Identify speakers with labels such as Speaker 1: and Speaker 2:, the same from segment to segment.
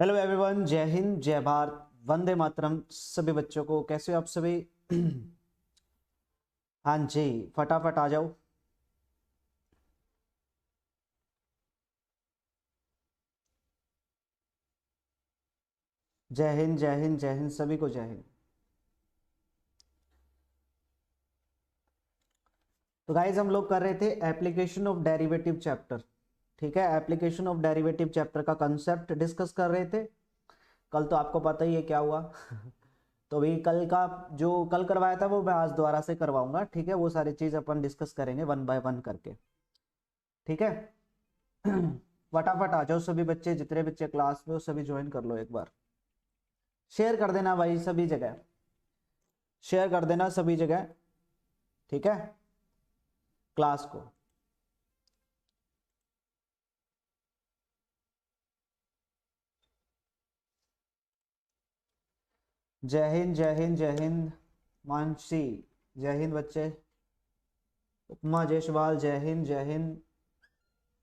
Speaker 1: Hello everyone, जय हिंद, जय भारत, वंदे मातरम। सभी बच्चों को कैसे हो आप सभी? हाँ जी, फटाफट आ जाओ। जय हिंद, जय हिंद, जय हिंद, सभी को जय हिंद। तो गाइज हम लोग कर रहे थे एप्लीकेशन ऑफ डेरिवेटिव चैप्टर। ठीक है, एप्लीकेशन ऑफ डेरिवेटिव चैप्टर का कंसेप्ट डिस्कस कर रहे थे। कल तो आपको पता ही है क्या हुआ। तो भी कल का जो कल करवाया था वो मैं आज दोबारा से करवाऊंगा। ठीक है, वो सारी चीज अपन डिस्कस करेंगे वन बाय वन करके। ठीक है। फटाफट आ जाओ सभी बच्चे, जितने बच्चे क्लास में हो सभी ज्वाइन कर लो। एक बार शेयर कर देना भाई, सभी जगह शेयर कर देना, सभी जगह। ठीक है, क्लास को। जय हिंद, जय हिंद, जय हिंद मानसी, जय हिंद बच्चे। उपमा जयसवाल, जय हिंद, जय हिंद।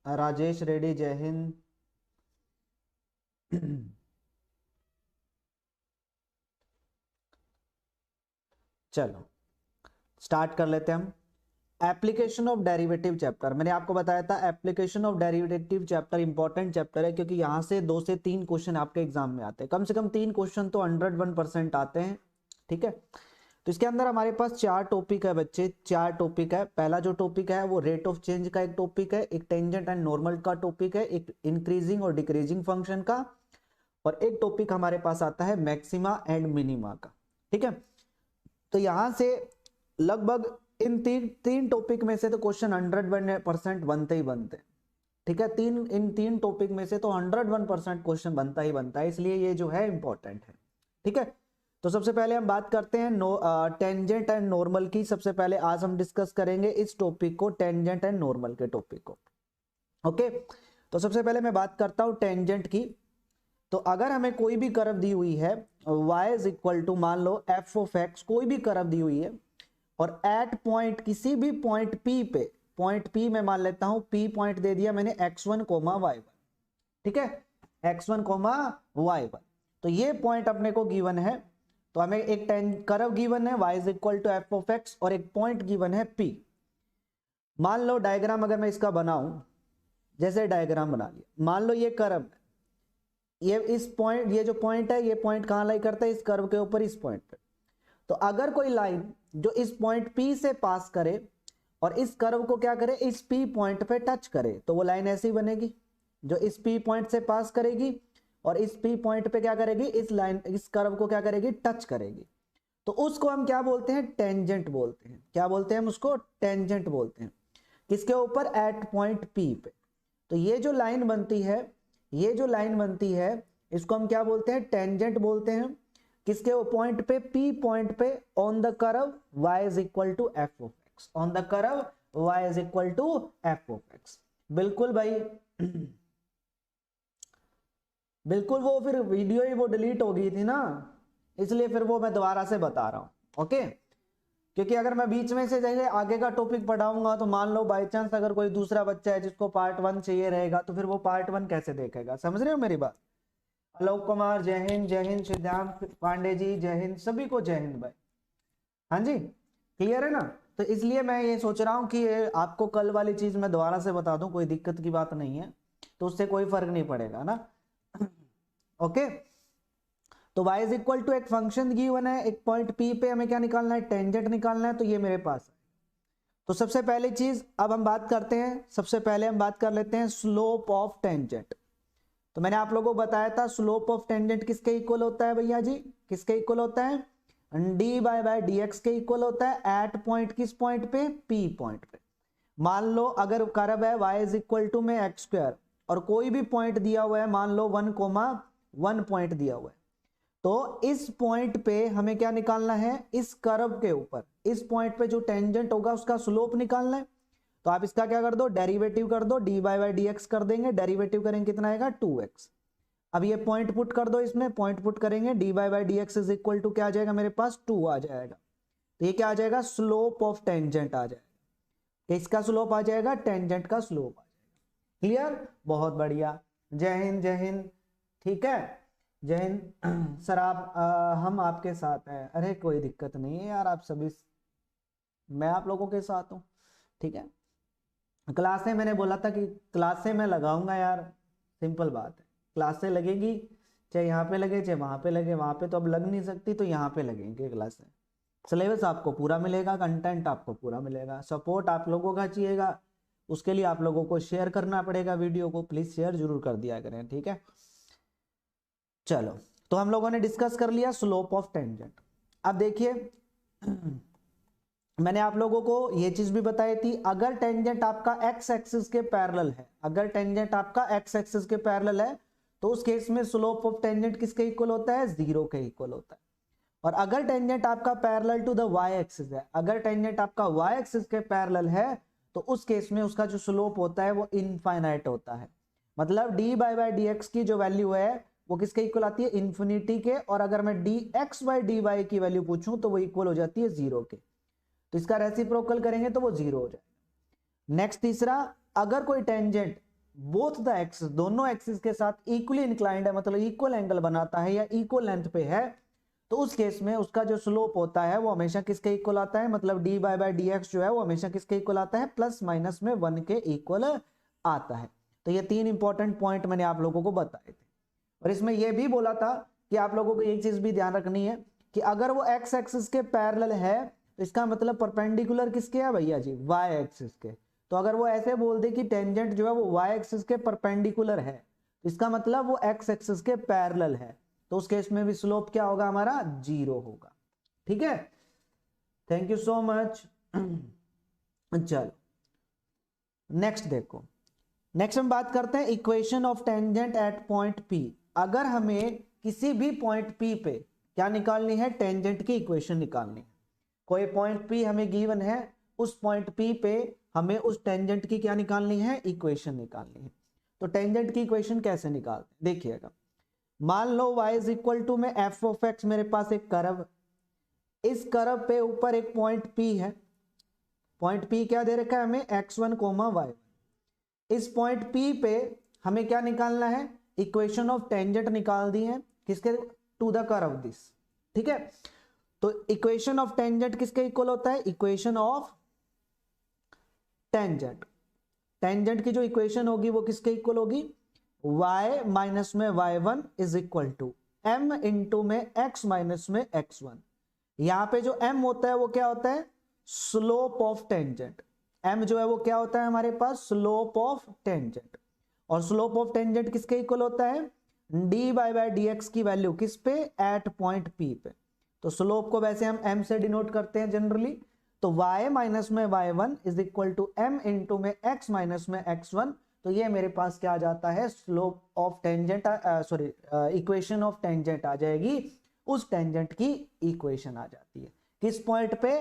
Speaker 1: राजेश रेड्डी, जय हिंद। चलो स्टार्ट कर लेते हैं हम। एप्लीकेशन ऑफ डेरिवेटिव चैप्टर, मैंने आपको बताया था application of derivative chapter important chapter है, क्योंकि यहां से 2 से 3 क्वेश्चन आपके एग्जाम में आते हैं। कम से कम 3 क्वेश्चन तो 101% आते हैं। ठीक है, तो इसके अंदर हमारे पास 4 टॉपिक है बच्चे, 4 टॉपिक है। पहला जो टॉपिक है वो रेट ऑफ चेंज का एक टॉपिक है, एक टेंजेंट एंड नॉर्मल का टॉपिक है, एक इंक्रीजिंग और डिक्रीजिंग फंक्शन का, और एक टॉपिक हमारे पास आता है मैक्सिमा एंड मिनिमा का। ठीक है, तो यहां से लगभग इन तीन टॉपिक में से तो क्वेश्चन 101% बनते ही बनते हैं। ठीक है, इन तीन टॉपिक में से तो 101% क्वेश्चन बनता ही बनता है, इसलिए ये जो है इंपॉर्टेंट है। ठीक है, तो सबसे पहले हम बात करते हैं टेंजेंट एंड नॉर्मल की। सबसे पहले आज हम डिस्कस करेंगे इस टॉपिक को, टेंजेंट एंड नॉर्मल के टॉपिक को। ओके, तो सबसे पहले मैं बात करता हूं टेंजेंट की। तो अगर हमें कोई भी कर्व दी हुई है y इज इक्वल टू, मान लो f ऑफ x, कोई भी कर्व दी हुई है, और एट पॉइंट, किसी भी पॉइंट p पे, पॉइंट p में मान लेता हूं, p पॉइंट दे दिया मैंने x1, y1। ठीक है, x1, y1। तो ये पॉइंट अपने को गिवन है। तो हमें एक कर्व गिवन है y is equal to f of x, और एक पॉइंट गिवन है p। मान लो डायग्राम अगर मैं इसका बनाऊं, जैसे डायग्राम बना लिया, मान लो ये कर्व, ये इस पॉइंट, ये जो पॉइंट है, ये पॉइंट कहां लाई करता है? इस कर्व के ऊपर, इस पॉइंट पे। तो अगर कोई लाइन जो इस पॉइंट P से पास करे और इस कर्व को क्या करे, इस P पॉइंट पे टच करे, तो वो लाइन ऐसी बनेगी, जो इस P पॉइंट से पास करेगी और इस P पॉइंट पे क्या करेगी, इस लाइन, इस कर्व को क्या करेगी, टच करेगी। तो उसको हम क्या बोलते हैं? टेंजेंट बोलते हैं। क्या बोलते हैं हम उसको? टेंजेंट बोलते हैं। किसके ऊपर? एट पॉइंट P पे। तो ये जो लाइन बनती है, ये जो लाइन बनती है, इसको हम क्या बोलते हैं? टेंजेंट बोलते हैं। किसके पॉइंट पे? P पॉइंट पे, on the curve y is equal to f of x, on the curve y is equal to f of x। बिल्कुल भाई। बिल्कुल, वो फिर वीडियो ही वो डिलीट हो गई थी ना, इसलिए फिर वो मैं दोबारा से बता रहा हूं। ओके, क्योंकि अगर मैं बीच में से जैसे आगे का टॉपिक पढ़ाऊंगा, तो मान लो बाई चांस अगर कोई दूसरा बच्चा है जिसको पार्ट 1 चाहिए रहेगा, तो फिर वो पार्ट 1 कैसे देखेगा? समझ रहे हो मेरी बात? आलोक कुमार, जय हिंद, जय हिंद। सिद्धांत पांडे जी, जय हिंद, सभी को जय हिंद भाई। हाँ जी, क्लियर है ना? तो इसलिए मैं ये सोच रहा हूँ कि आपको कल वाली चीज मैं दोबारा से बता दूं, कोई दिक्कत की बात नहीं है, तो उससे कोई फर्क नहीं पड़ेगा ना। ओके, तो y इज इक्वल टू एक फंक्शन गिवन है, एक पॉइंट P पे हमें क्या निकालना है? टेंजेंट निकालना है। तो ये मेरे पास है। तो सबसे पहली चीज अब हम बात करते हैं, सबसे पहले हम बात कर लेते हैं स्लोप ऑफ टेंजेंट। तो मैंने आप लोगों को बताया था स्लोप ऑफ टेंजेंट किसके इक्वल होता है भैया जी? किसके इक्वल होता है? डी बाय डी एक्स के इक्वल होता है एट पॉइंट, किस पॉइंट पे? P पॉइंट पे। मान लो अगर कर्व है y इज इक्वल टू में एक्स स्क्वायर, और कोई भी पॉइंट दिया हुआ है, मान लो 1,1 पॉइंट दिया हुआ है, तो इस पॉइंट पे हमें क्या निकालना है? इस कर्व के ऊपर, इस पॉइंट पे जो टेंजेंट होगा उसका स्लोप निकालना है। तो आप इसका क्या कर दो? डेरिवेटिव कर दो, डी बाई डी एक्स कर देंगे। डेरिवेटिव करेंगे कितना आएगा? 2x। अब ये पॉइंट पुट कर दो, इसमें पॉइंट पुट करेंगे, d by D x is equal to क्या आ जाएगा मेरे पास? 2 आ जाएगा। तो ये क्या आ जाएगा? स्लोप ऑफ टेंजेंट आ जाएगा। इसका स्लोप आ जाएगा, टेंजेंट का स्लोप आ जाएगा। क्लियर? बहुत बढ़िया, जय हिंद, जय हिंद। ठीक है, जय हिंद सर। आप हम आपके साथ हैं। अरे कोई दिक्कत नहीं है यार, आप सभी, मैं आप लोगों के साथ हूँ। ठीक है, क्लासें मैंने बोला था कि क्लासें मैं लगाऊंगा यार, सिंपल बात है। क्लासें लगेगी, चाहे यहाँ पे लगे चाहे वहां पे लगे, वहां पे तो अब लग नहीं सकती तो यहाँ पे लगेंगे क्लासें। सिलेबस आपको पूरा मिलेगा, कंटेंट आपको पूरा मिलेगा, सपोर्ट आप लोगों का चाहिएगा। उसके लिए आप लोगों को शेयर करना पड़ेगा वीडियो को, प्लीज शेयर जरूर कर दिया करें, ठीक है। चलो, तो हम लोगों ने डिस्कस कर लिया स्लोप ऑफ टेंजेंट। अब देखिए मैंने आप लोगों को ये चीज भी बताई थी, अगर टेंजेंट आपका एक्स एक्सिस के पैरेलल है, अगर टेंजेंट आपका एक्स एक्सिस के पैरेलल है तो उस केस में स्लोप ऑफ टेंजेंट किसके इक्वल होता है? 0 के इक्वल होता है। और अगर टेंजेंट आपका parallel to the y axis है, अगर टेंजेंट आपका वाई एक्सिस के पैरेलल है तो उस केस में उसका जो स्लोप होता है वो इनफाइनाइट होता है। मतलब डी बाई डी एक्स की जो वैल्यू है वो किसके इक्वल आती है? इन्फिनिटी के। और अगर मैं d x by d y की वैल्यू पूछूं तो वो इक्वल हो जाती है 0 के। तो इसका रेसिप्रोकल करेंगे तो वो 0 हो जाएगा। नेक्स्ट तीसरा, अगर कोई टेंजेंट बोथ द एक्सिस, दोनों एक्सिस के साथ इक्वली इंक्लाइंड है, मतलब इक्वल एंगल बनाता है या इक्वल लेंथ पे है, तो उस केस में उसका जो स्लोप होता है वो हमेशा किसके इक्वल आता है? मतलब डी बाई डी एक्स जो है वो हमेशा किसके इक्वल आता है? प्लस माइनस में 1 के इक्वल आता है। तो ये 3 इंपॉर्टेंट पॉइंट मैंने आप लोगों को बताए थे। और इसमें यह भी बोला था कि आप लोगों को एक चीज भी ध्यान रखनी है कि अगर वो एक्स एक्सिस के पैरेलल है तो इसका मतलब परपेंडिकुलर किसके है भैया जी? वाई एक्सिस के। तो अगर वो ऐसे बोल दे कि टेंजेंट जो है वो वाई एक्सिस के परपेंडिकुलर है, तो इसका मतलब वो एक्स एक्सिस के पैरेलल है, तो उस केस में भी स्लोप क्या होगा हमारा? 0 होगा। ठीक है, थैंक यू सो मच। चलो नेक्स्ट देखो, नेक्स्ट हम बात करते हैं equation of tangent at point P. अगर हमें किसी भी पॉइंट पी पे क्या निकालनी है? टेंजेंट की इक्वेशन निकालनी है। कोई पॉइंट पी हमें गिवन है, उस पॉइंट पी पे हमें उस टेंजेंट की क्या निकालनी है? इक्वेशन निकालनी है। तो टेंजेंट की इक्वेशन कैसे निकालते हैं देखिएगा। मान लो y इज इक्वल टू में एफ ऑफ एक्स, मेरे पास एक कर्व, इस कर्व पे ऊपर एक पॉइंट P है। पॉइंट P क्या दे रखा है हमें? x1 comma y। इस पॉइंट P पे हमें क्या निकालना है? इक्वेशन ऑफ टेंजेंट निकाल दी है, किसके? To the curve this. ठीक है, तो इक्वेशन ऑफ टेंजेंट किसके इक्वल होता है? इक्वेशन ऑफ टेंजेंट, टेंजेंट की जो इक्वेशन होगी वो किसके इक्वल होगी? y माइनस में y1 is equal to m into में x माइनस में x1। यहां पे जो m होता है वो क्या होता है? Slope of tangent. m जो है वो क्या होता है हमारे पास? Slope of tangent. और स्लोप ऑफ टेंजेंट किसके इक्वल होता है? डी बाई डी एक्स की वैल्यू किस पे? एट पॉइंट P पे। तो स्लोप को वैसे हम m से डिनोट करते हैं जनरली। तो y माइनस में y1 is equal to m into में x माइनस में x1। तो ये मेरे पास क्या आ जाता है? Slope of tangent, sorry equation of tangent आ जाएगी। उस टेंजेंट की इक्वेशन आ जाती है किस पॉइंट पे?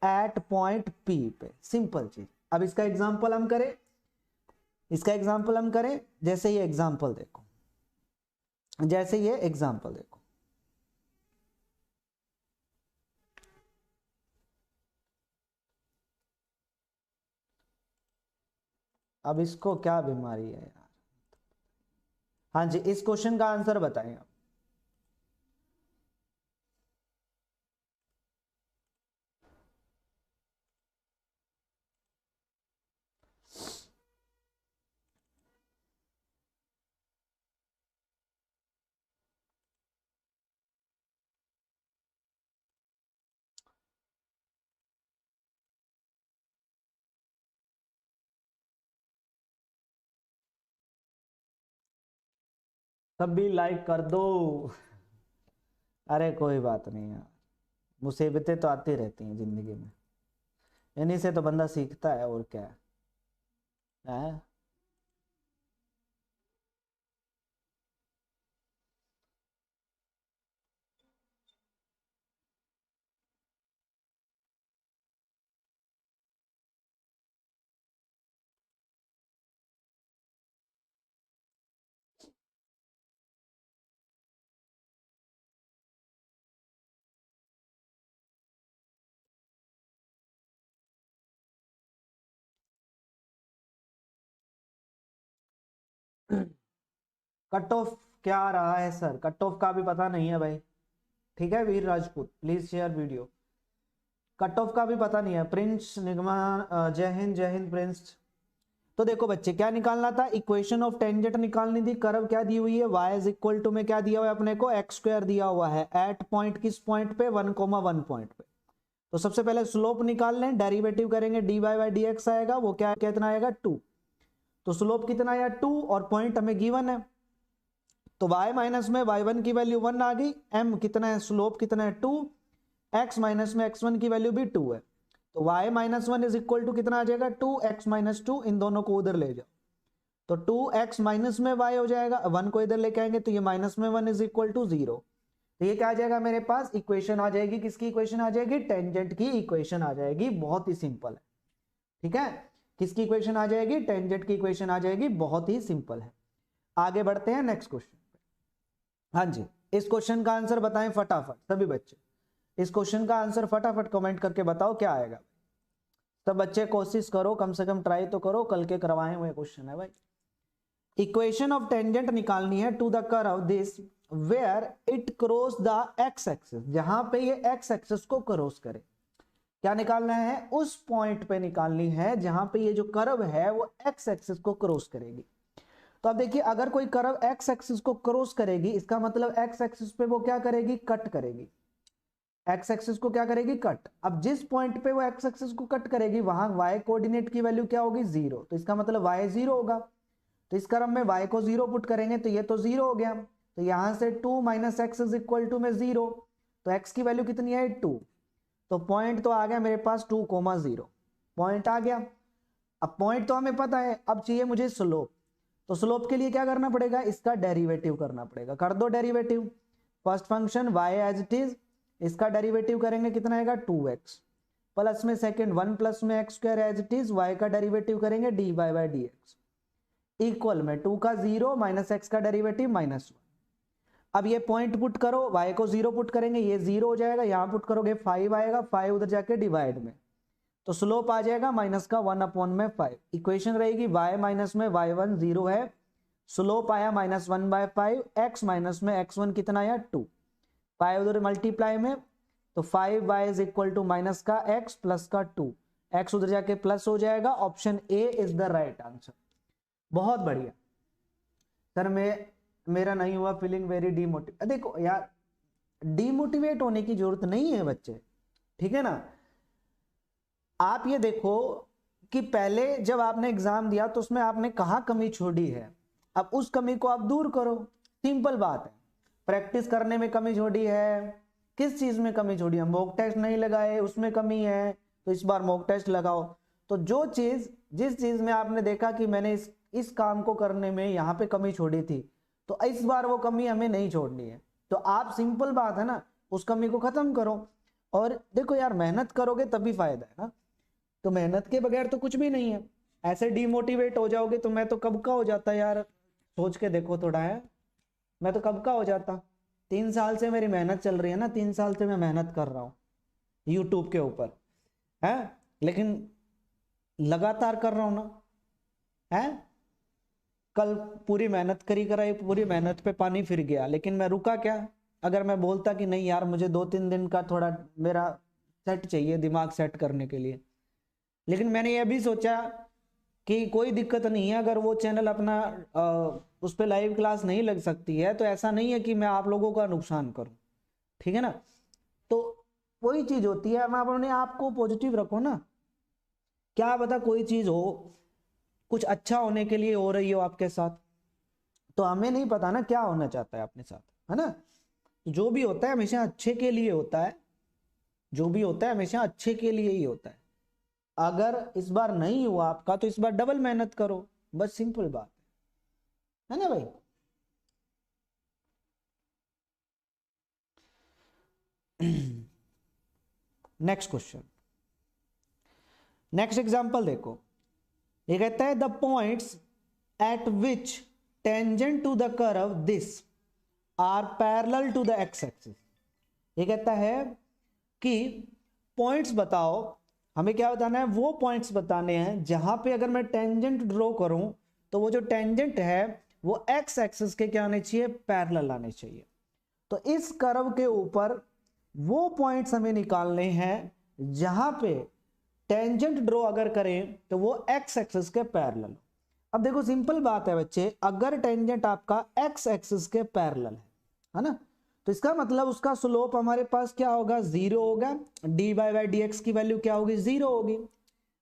Speaker 1: एट पॉइंट P पे। सिंपल चीज। अब इसका एग्जांपल हम करें, इसका एग्जांपल हम करें, जैसे ये एग्जांपल देखो, जैसे ये एग्जांपल देखो। अब इसको क्या बीमारी है यार? हाँ जी, इस क्वेश्चन का आंसर बताएं आप। सभी लाइक कर दो। अरे कोई बात नहीं यार, मुसीबतें तो आती रहती हैं जिंदगी में, इन्हीं से तो बंदा सीखता है, और क्या है। कट ऑफ क्या आ रहा है सर? कट ऑफ का भी पता नहीं है भाई, ठीक है Veer Rajput, please share video. Cut off का भी पता नहीं है। प्रिंस निगमा जय हिंद प्रिंस। तो देखो बच्चे क्या निकालना था, इक्वेशन ऑफ टेंजेंट निकालनी थी। कर्व क्या दी हुई है, y इज इक्वल टू में क्या दिया हुआ है अपने को, एक्स स्क्वायर दिया हुआ है एट पॉइंट, किस पॉइंट पे, 1,1 पॉइंट पे। तो सबसे पहले स्लोप निकाल लें, डेरिवेटिव करेंगे, d y by D x आएगा, वो क्या कितना आएगा 2। तो स्लोप कितना आया 2 और पॉइंट हमें गिवन है, तो y माइनस में y1 की वैल्यू 1 आ गई, m कितना है, स्लोप कितना है 2, x माइनस में x1 की वैल्यू भी 2 है, तो y माइनस 1 इज इक्वल टू कितना आ जाएगा 2x माइनस 2, इन दोनों को उधर ले जाओ तो 2x माइनस में y हो जाएगा, 1 को इधर लेके आएंगे तो ये माइनस में 1 इज इक्वल टू 0। तो ये क्या आ जाएगा मेरे पास, इक्वेशन आ जाएगी, किसकी इक्वेशन आ जाएगी, टेंजेंट की इक्वेशन आ जाएगी। बहुत ही सिंपल है, ठीक है, किसकी इक्वेशन आ जाएगी, टेंजेंट की इक्वेशन आ जाएगी, बहुत ही सिंपल है। आगे बढ़ते हैं नेक्स्ट क्वेश्चन पे। हाँ जी, इस क्वेश्चन का आंसर बताएं फटाफट सभी बच्चे, इस क्वेश्चन का आंसर फटाफट कमेंट करके बताओ क्या आएगा। सब बच्चे कोशिश करो, कम से कम ट्राई तो करो, कल के करवाए हुए क्वेश्चन है भाई। इक्वेशन ऑफ टेंजेंट निकालनी है to the curve this where it cross the x axis, जहां पे ये एक्स एक्सिस को क्रॉस करे। क्या निकालना है, उस पॉइंट पे निकालनी है जहां पे ये जो कर्व है वो एक्स एक्सिस को क्रॉस करेगी। तो अब देखिए, अगर कोई कर्व एक्स एक्सिस को क्रॉस करेगी, इसका मतलब एक्स एक्सिस पे वो क्या करेगी, कट करेगी। एक्स एक्सिस को क्या करेगी, कट। अब जिस पॉइंट पे वो एक्स एक्सिस को कट करेगी वहां y कोऑर्डिनेट की वैल्यू क्या होगी, 0, तो इसका मतलब y 0 होगा। तो इस क्रम में y को 0 पुट करेंगे तो ये तो 0 हो गया, तो यहां से 2 minus x is equal to में 0, तो x की वैल्यू कितनी है 2, तो पॉइंट तो आ गया मेरे पास 2,0, पॉइंट आ गया। अब पॉइंट तो हमें पता है, अब चाहिए मुझे स्लोप। तो स्लोप के लिए क्या करना पड़ेगा, इसका डेरिवेटिव करना पड़ेगा, कर दो derivative. First function y as it is, इसका डेरिवेटिव करेंगे कितना आएगा 2x, प्लस में सेकंड 1 प्लस में x square as it is, y का डेरिवेटिव करेंगे dy बाई dx, इक्वल में 2 का 0 माइनस x का डेरिवेटिव -1। अब ये पॉइंट पुट करो, y को 0 पुट करेंगे, ये 0 हो जाएगा, यहां पुट करोगे 5 आएगा, 5 उधर जाके डिवाइड में, तो स्लोप आ जाएगा माइनस का 1/5। इक्वेशन रहेगी y माइनस में y1 0 है, स्लोप आया -1/5, x माइनस में x1 कितना आया 2, 5 उधर मल्टीप्लाई में, तो 5y is equal to minus का x प्लस का 2, x उधर जाके प्लस हो जाएगा। Option A is the right answer. बहुत बढ़िया सर, मेरा नहीं हुआ, फीलिंग वेरी डीमोटिवेट। देखो यार, डीमोटिवेट होने की जरूरत नहीं है बच्चे, ठीक है ना। आप ये देखो कि पहले जब आपने एग्जाम दिया तो उसमें आपने कहाँ कमी छोड़ी है, अब उस कमी को आप दूर करो, सिंपल बात है। प्रैक्टिस करने में कमी छोड़ी है, किस चीज में कमी छोड़ी है, मॉक टेस्ट नहीं लगाए उसमें कमी है, तो इस बार मॉक टेस्ट लगाओ। तो जो चीज, जिस चीज में आपने देखा कि मैंने इस काम को करने में यहाँ पे कमी छोड़ी थी, तो इस बार वो कमी हमें नहीं छोड़नी है। तो आप, सिंपल बात है ना, उस कमी को खत्म करो। और देखो यार, मेहनत करोगे तभी फायदा है ना, तो मेहनत के बगैर तो कुछ भी नहीं है। ऐसे डिमोटिवेट हो जाओगे तो मैं तो कब का हो जाता यार, सोच के देखो थोड़ा है, मैं तो कब का हो जाता। 3 साल से मेरी मेहनत चल रही है ना, 3 साल से मैं मेहनत कर रहा हूँ यूट्यूब के ऊपर है, लेकिन लगातार कर रहा हूँ ना है। कल पूरी मेहनत करी कराई, पूरी मेहनत पे पानी फिर गया, लेकिन मैं रुका क्या। अगर मैं बोलता कि नहीं यार मुझे 2-3 दिन का थोड़ा मेरा सेट चाहिए, दिमाग सेट करने के लिए, लेकिन मैंने ये भी सोचा कि कोई दिक्कत नहीं है, अगर वो चैनल अपना उस पर लाइव क्लास नहीं लग सकती है तो ऐसा नहीं है कि मैं आप लोगों का नुकसान करूं, ठीक है ना। तो वही चीज होती है, मैं अपने आप को पॉजिटिव रखो ना, क्या पता कोई चीज हो, कुछ अच्छा होने के लिए हो रही हो आपके साथ, तो हमें नहीं पता ना क्या होना चाहता है अपने साथ, है ना। जो भी होता है हमेशा अच्छे के लिए होता है, जो भी होता है हमेशा अच्छे के लिए ही होता है। अगर इस बार नहीं हुआ आपका तो इस बार डबल मेहनत करो, बस सिंपल बात है ना भाई। नेक्स्ट क्वेश्चन, नेक्स्ट एग्जांपल देखो, ये कहता है the points at which tangent to the curve this are parallel to the x axis. ये कहता है कि पॉइंट्स बताओ, हमें क्या बताना है, वो पॉइंट्स बताने हैं जहां पे अगर मैं टेंजेंट ड्रॉ करूं तो वो जो टेंजेंट है वो एक्स एक्सिस के क्या आने चाहिए, पैरेलल आने चाहिए। तो इस कर्व के ऊपर वो पॉइंट्स हमें निकालने हैं जहां पे टेंजेंट ड्रॉ अगर करें तो वो एक्स एक्सिस के पैरेलल। अब देखो सिंपल बात है बच्चे, अगर टेंजेंट आपका एक्स एक्सिस के पैरेलल है ना, तो इसका मतलब उसका स्लोप हमारे पास क्या होगा, जीरो होगा। D by by D X की वैल्यू क्या होगी, जीरो होगी।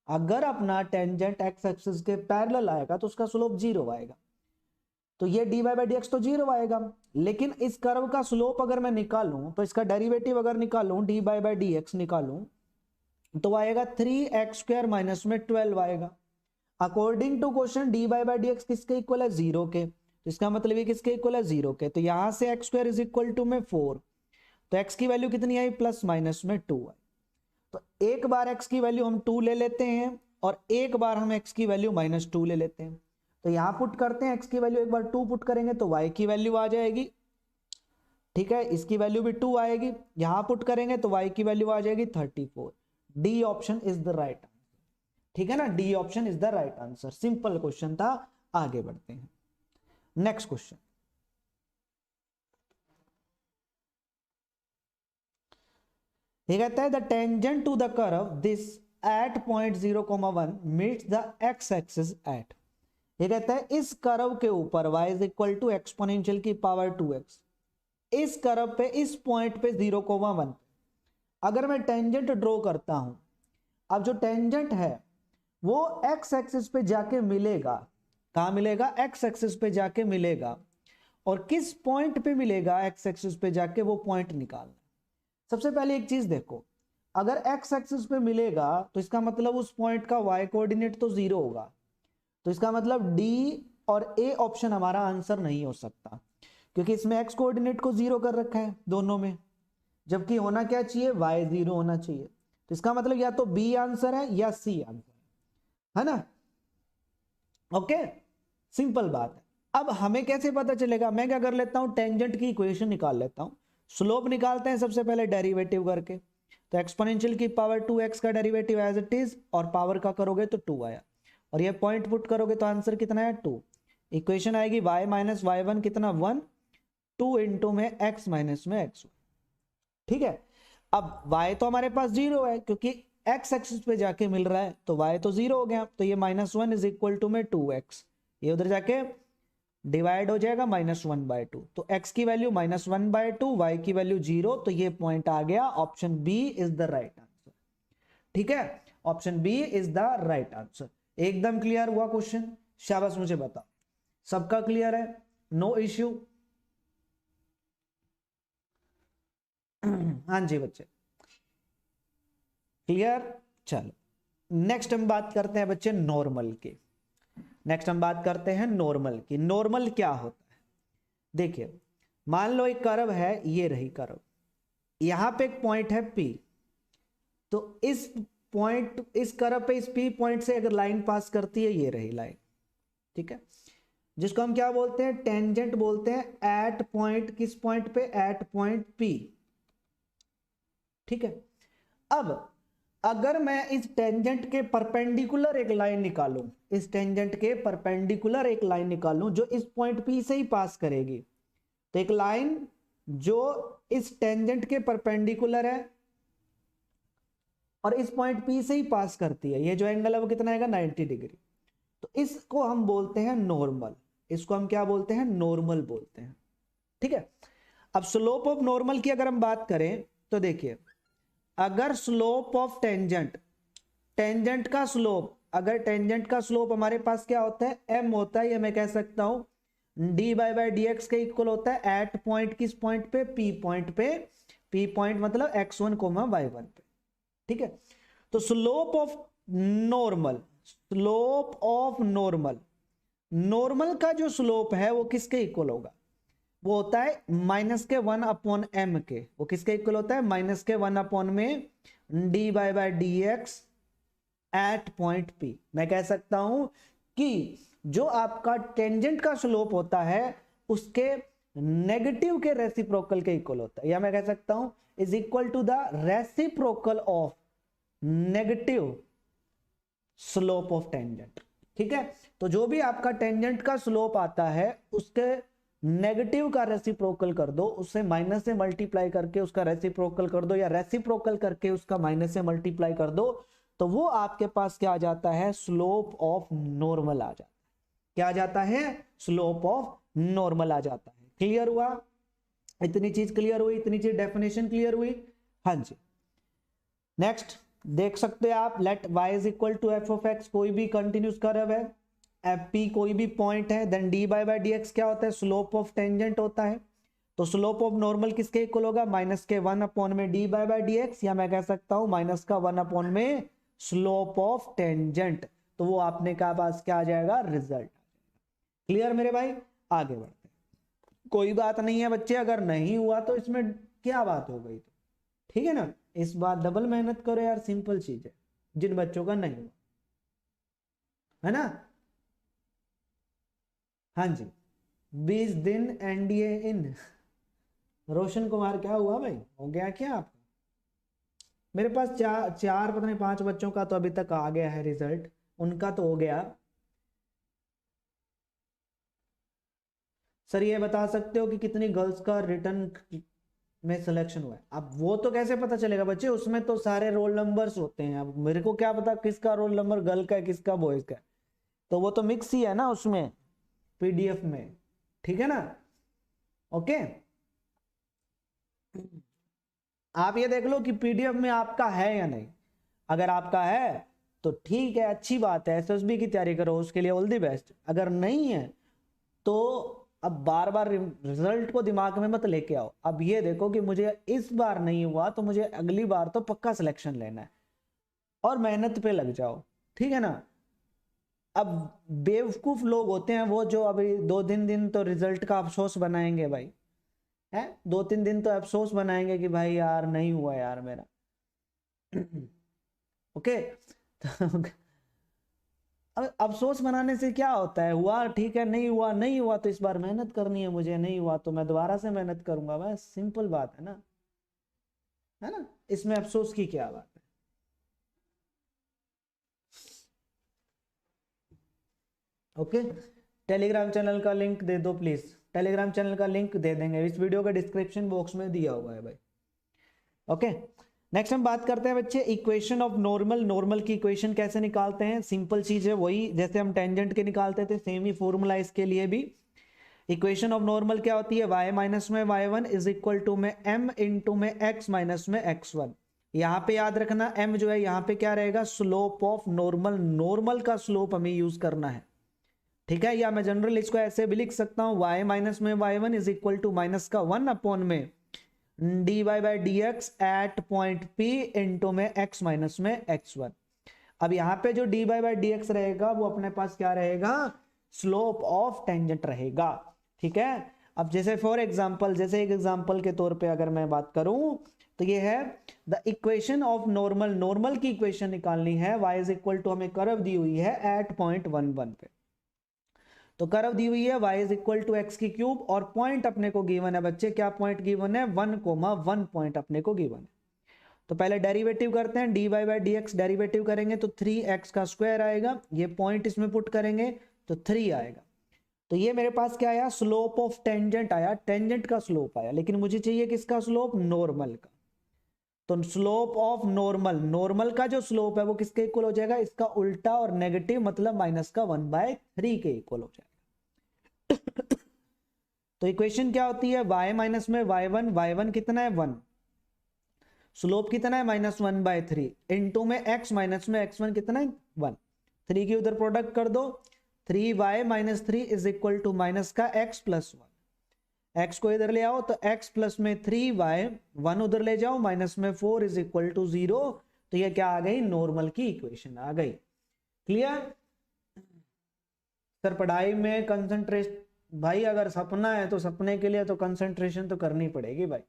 Speaker 1: अगर अपना टेंजेंट एक्स एक्सिस के पैरेलल आएगा तो उसका स्लोप जीरो आएगा, तो ये D by by D x तो जीरो आएगा। लेकिन इस कर्व का स्लोप अगर मैं निकालूं तो इसका डेरिवेटिव अगर निकालूं, d by by D x निकालूं तो आएगा 3x² माइनस में 12 आएगा। According to question d by by D x किसके इक्वल है, जीरो के, तो इसका मतलब ये किसके इक्वल है, जीरो के। तो यहां से x² इज इक्वल टू में 4, तो x की वैल्यू कितनी आई, प्लस माइनस में 2 आई। तो एक बार x की वैल्यू हम 2 ले लेते हैं और एक बार हम x की वैल्यू -2 ले लेते हैं। तो यहां पुट करते हैं x की वैल्यू, एक बार 2 पुट करेंगे तो y की वैल्यू आ जाएगी, ठीक है, इसकी वैल्यू भी 2 आएगी। यहां पुट करेंगे तो y की वैल्यू आ जाएगी 34। D option is the right answer, ठीक है ना, D option is the right answer. Simple question था, आगे बढ़ते हैं नेक्स्ट क्वेश्चन। ये कहता है the tangent to the curve this at point 0,1 meets the x axis at. ये कहता है इस कर्व के ऊपर y is equal to exponential की पावर 2x, इस कर्व पे इस पॉइंट पे 0,1 अगर मैं टेंजेंट ड्रॉ करता हूं, अब जो टेंजेंट है वो x एक्सिस पे जाके मिलेगा, कहां मिलेगा, x एक्सिस पे जाके मिलेगा। और किस पॉइंट पे मिलेगा x एक्सिस पे जाके, वो पॉइंट निकालना। सबसे पहले एक चीज देखो, अगर x एक्सिस पे मिलेगा तो इसका मतलब उस पॉइंट का y कोऑर्डिनेट तो 0 होगा, तो इसका मतलब D और A ऑप्शन हमारा आंसर नहीं हो सकता, क्योंकि इसमें x कोऑर्डिनेट को 0 कर रखा है दोनों में, जबकि होना क्या चाहिए, y 0 होना चाहिए। तो इसका मतलब या तो B आंसर है या C आंसर है ना। ओके, सिंपल बात है। अब हमें कैसे पता चलेगा, मैं क्या कर लेता हूं, टेंजेंट की इक्वेशन निकाल लेता हूं। स्लोप निकालते हैं सबसे पहले डेरिवेटिव करके, तो एक्सपोनेंशियल की पावर 2x का डेरिवेटिव एज इट इज, और पावर का करोगे तो 2 आया, और ये पॉइंट पुट करोगे तो आंसर कितना है, 2। इक्वेशन आएगी y माइनस y1 कितना, 1, 2 इंटू में x माइनस में x, ठीक है। अब y तो हमारे पास 0 है, क्योंकि x एक्सिस पे जाके मिल रहा है, तो y तो 0 हो गया, तो ये -1 इज इक्वल टू में 2x, ये उधर जाके डिवाइड हो जाएगा -1/2, तो x की वैल्यू -1/2, y की वैल्यू 0, तो ये पॉइंट आ गया, option B is the right answer, ठीक है, option B is the right answer. एकदम क्लियर हुआ क्वेश्चन, शाबाश, मुझे बताओ सबका क्लियर है, नो इश्यू। हाँ जी बच्चे, क्लियर। चलो नेक्स्ट हम बात करते हैं बच्चे नॉर्मल की, नेक्स्ट हम बात करते हैं नॉर्मल की। नॉर्मल क्या होता है, देखिए मान लो एक कर्व है, ये रही कर्व, यहां पे एक पॉइंट है P, तो इस पॉइंट, इस कर्व पे इस P पॉइंट से अगर लाइन पास करती है, ये रही लाइन, ठीक है, जिसको हम क्या बोलते हैं, टेंजेंट बोलते हैं एट पॉइंट, किस पॉइंट पे, एट पॉइंट P, ठीक है। अब अगर मैं इस टेंजेंट के परपेंडिकुलर एक लाइन निकालूं, इस टेंजेंट के परपेंडिकुलर एक लाइन निकालूं जो इस पॉइंट P से ही पास करेगी, तो एक लाइन जो इस टेंजेंट के परपेंडिकुलर है और इस पॉइंट P से ही पास करती है, ये जो एंगल है वो कितना आएगा, 90 डिग्री, तो इसको हम बोलते हैं नॉर्मल, इसको हम क्या बोलते हैं, नॉर्मल बोलते हैं, ठीक है। अब स्लोप ऑफ नॉर्मल की अगर हम बात करें तो देखिए, अगर स्लोप ऑफ टेंजेंट, टेंजेंट का स्लोप, अगर टेंजेंट का स्लोप हमारे पास क्या होता है, m होता है, ये मैं कह सकता हूं d by by D x के इक्वल होता है एट पॉइंट, किस पॉइंट पे, P पॉइंट पे, P पॉइंट मतलब x1, y1 पे, ठीक है। तो slope of normal, slope of normal, normal का जो स्लोप है वो किसके इक्वल होगा, वो होता है -1/m के, वो किसके इक्वल होता है, -1 में d by by D x at point P। मैं कह सकता हूं कि जो आपका टेंजेंट का स्लोप होता है उसके नेगेटिव के रेसिप्रोकल के इक्वल होता है, या मैं कह सकता हूं is equal to the reciprocal of negative slope of tangent, ठीक है। तो जो भी आपका टेंजेंट का स्लोप आता है उसके नेगेटिव का रेसिप्रोकल कर दो, उससे माइनस से मल्टीप्लाई करके उसका रेसिप्रोकल कर दो, या रेसिप्रोकल करके उसका माइनस से मल्टीप्लाई कर दो, तो वो आपके पास क्या आ जाता है, स्लोप ऑफ नॉर्मल आ जाता है। क्या आ जाता है, स्लोप ऑफ नॉर्मल आ जाता है। क्लियर हुआ, इतनी चीज क्लियर हुई, इतनी चीज डेफिनेशन क्लियर हुई। हाँ जी, नेक्स्ट देख सकते हैं आप, let y is equal to f of x, कोई भी कंटिन्यूस कर्व है, एफ पी कोई भी पॉइंट है, then d by D x क्या होता है, स्लोप ऑफ टेंजेंट होता है। तो स्लोप ऑफ नॉर्मल किसके इक्वल होगा, माइनस के 1 अपॉन में डी बाई डी एक्स, या मैं कह सकता हूं माइनस का 1 अपॉन में स्लोप ऑफ टेंजेंट। तो वो आपने कहा पास क्या आ जाएगा, रिजल्ट। क्लियर मेरे भाई, आगे बढ़ते हैं। कोई बात नहीं है बच्चे, अगर नहीं हुआ तो इसमें क्या बात हो गई, तो ठीक है ना, इस बार डबल मेहनत करो यार, सिंपल चीज है, जिन बच्चों का नहीं हुआ है ना। हाँ जी, 20 दिन एनडीए इन। रोशन कुमार क्या हुआ भाई, हो गया क्या आपका? मेरे पास चार पता नहीं 5 बच्चों का तो अभी तक आ गया है रिजल्ट, उनका तो हो गया। सर ये बता सकते हो कि कितनी गर्ल्स का रिटर्न में सिलेक्शन हुआ है? अब वो तो कैसे पता चलेगा बच्चे, उसमें तो सारे रोल नंबर्स होते हैं, अब मेरे को क्या पता किसका रोल नंबर गर्ल का है किसका बॉयज का है, तो वो तो मिक्स ही है ना उसमें पीडीएफ में, ठीक है ना। ओके, आप ये देख लो कि पीडीएफ में आपका है या नहीं, अगर आपका है तो ठीक है, अच्छी बात है, एसएसबी की तैयारी करो, उसके लिए ऑल दी बेस्ट। अगर नहीं है तो अब बार बार रिजल्ट को दिमाग में मत लेके आओ, अब ये देखो कि मुझे इस बार नहीं हुआ तो मुझे अगली बार तो पक्का सिलेक्शन लेना है, और मेहनत पे लग जाओ, ठीक है ना। अब बेवकूफ लोग होते हैं वो जो अभी 2-3 दिन तो रिजल्ट का अफसोस बनाएंगे भाई, है 2-3 दिन तो अफसोस बनाएंगे कि भाई यार नहीं हुआ यार मेरा। ओके, तो अब अफसोस मनाने से क्या होता है, हुआ ठीक है, नहीं हुआ नहीं हुआ तो इस बार मेहनत करनी है मुझे, नहीं हुआ तो मैं दोबारा से मेहनत करूंगा, बस सिंपल बात है ना, इसमें अफसोस की क्या बात है। ओके, टेलीग्राम चैनल का लिंक दे दो प्लीज, टेलीग्राम चैनल का लिंक दे देंगे, इस वीडियो का डिस्क्रिप्शन बॉक्स में दिया हुआ है भाई। ओके, नेक्स्ट हम बात करते हैं बच्चे इक्वेशन ऑफ नॉर्मल। नॉर्मल की इक्वेशन कैसे निकालते हैं, सिंपल चीज है, वही जैसे हम टेंजेंट के निकालते थे सेम ही फॉर्मूला इसके लिए भी। इक्वेशन ऑफ नॉर्मल क्या होती है, y माइनस में y1 इज इक्वल टू में m इंटू में x माइनस में x1। यहाँ पे याद रखना m जो है यहाँ पे क्या रहेगा, स्लोप ऑफ नॉर्मल, नॉर्मल का स्लोप हमें यूज करना है, ठीक है। या मैं जनरल इसको ऐसे भी लिख सकता हूँ, y माइनस में y1 is equal to minus का 1 अपॉन में dy by D x at point p into में x माइनस में x1। अब यहाँ पे जो dy बाई डी एक्स रहेगा वो अपने पास क्या रहेगा, स्लोप ऑफ टेंजेंट रहेगा, ठीक है। अब जैसे फॉर एग्जांपल, जैसे एक एग्जांपल के तौर पे अगर मैं बात करूं तो ये है the equation of normal, normal की इक्वेशन निकालनी है, y इज इक्वल टू हमें कर्व दी हुई है एट पॉइंट 1 पे, तो कर्व दी हुई है y is equal to x की क्यूब, और पॉइंट अपने को गिवन है बच्चे, क्या पॉइंट गिवन है, 1,1 पॉइंट अपने को गिवन है। तो पहले डेरिवेटिव करते हैं, D by D x derivative करेंगे तो 3x का स्क्वायर आएगा, ये पॉइंट इसमें पुट करेंगे तो 3 आएगा। तो ये मेरे पास क्या आया, स्लोप ऑफ टेंजेंट आया, टेंजेंट का स्लोप आया, लेकिन मुझे चाहिए किसका स्लोप, नॉर्मल का। तो स्लोप ऑफ नॉर्मल, नॉर्मल का जो स्लोप है वो किसके इक्वल हो जाएगा, इसका उल्टा और नेगेटिव, मतलब माइनस का 1/3 के इक्वल हो जाएगा। तो इक्वेशन क्या होती है, y माइनस में y1, y1 कितना है 1, स्लोप कितना है -1/3 इंटू में x माइनस में x1 कितना है 1, 3 की उधर प्रोडक्ट कर दो, 3y माइनस 3 इज इक्वल टू माइनस का x प्लस 1, x को इधर ले आओ तो x प्लस में 3y, 1 उधर ले जाओ माइनस में 4 इज इक्वल टू 0, तो ये क्या आ गई, नॉर्मल की इक्वेशन आ गई। क्लियर सर, पढ़ाई में कंसंट्रेट, भाई अगर सपना है तो सपने के लिए तो कंसंट्रेशन तो करनी पड़ेगी भाई।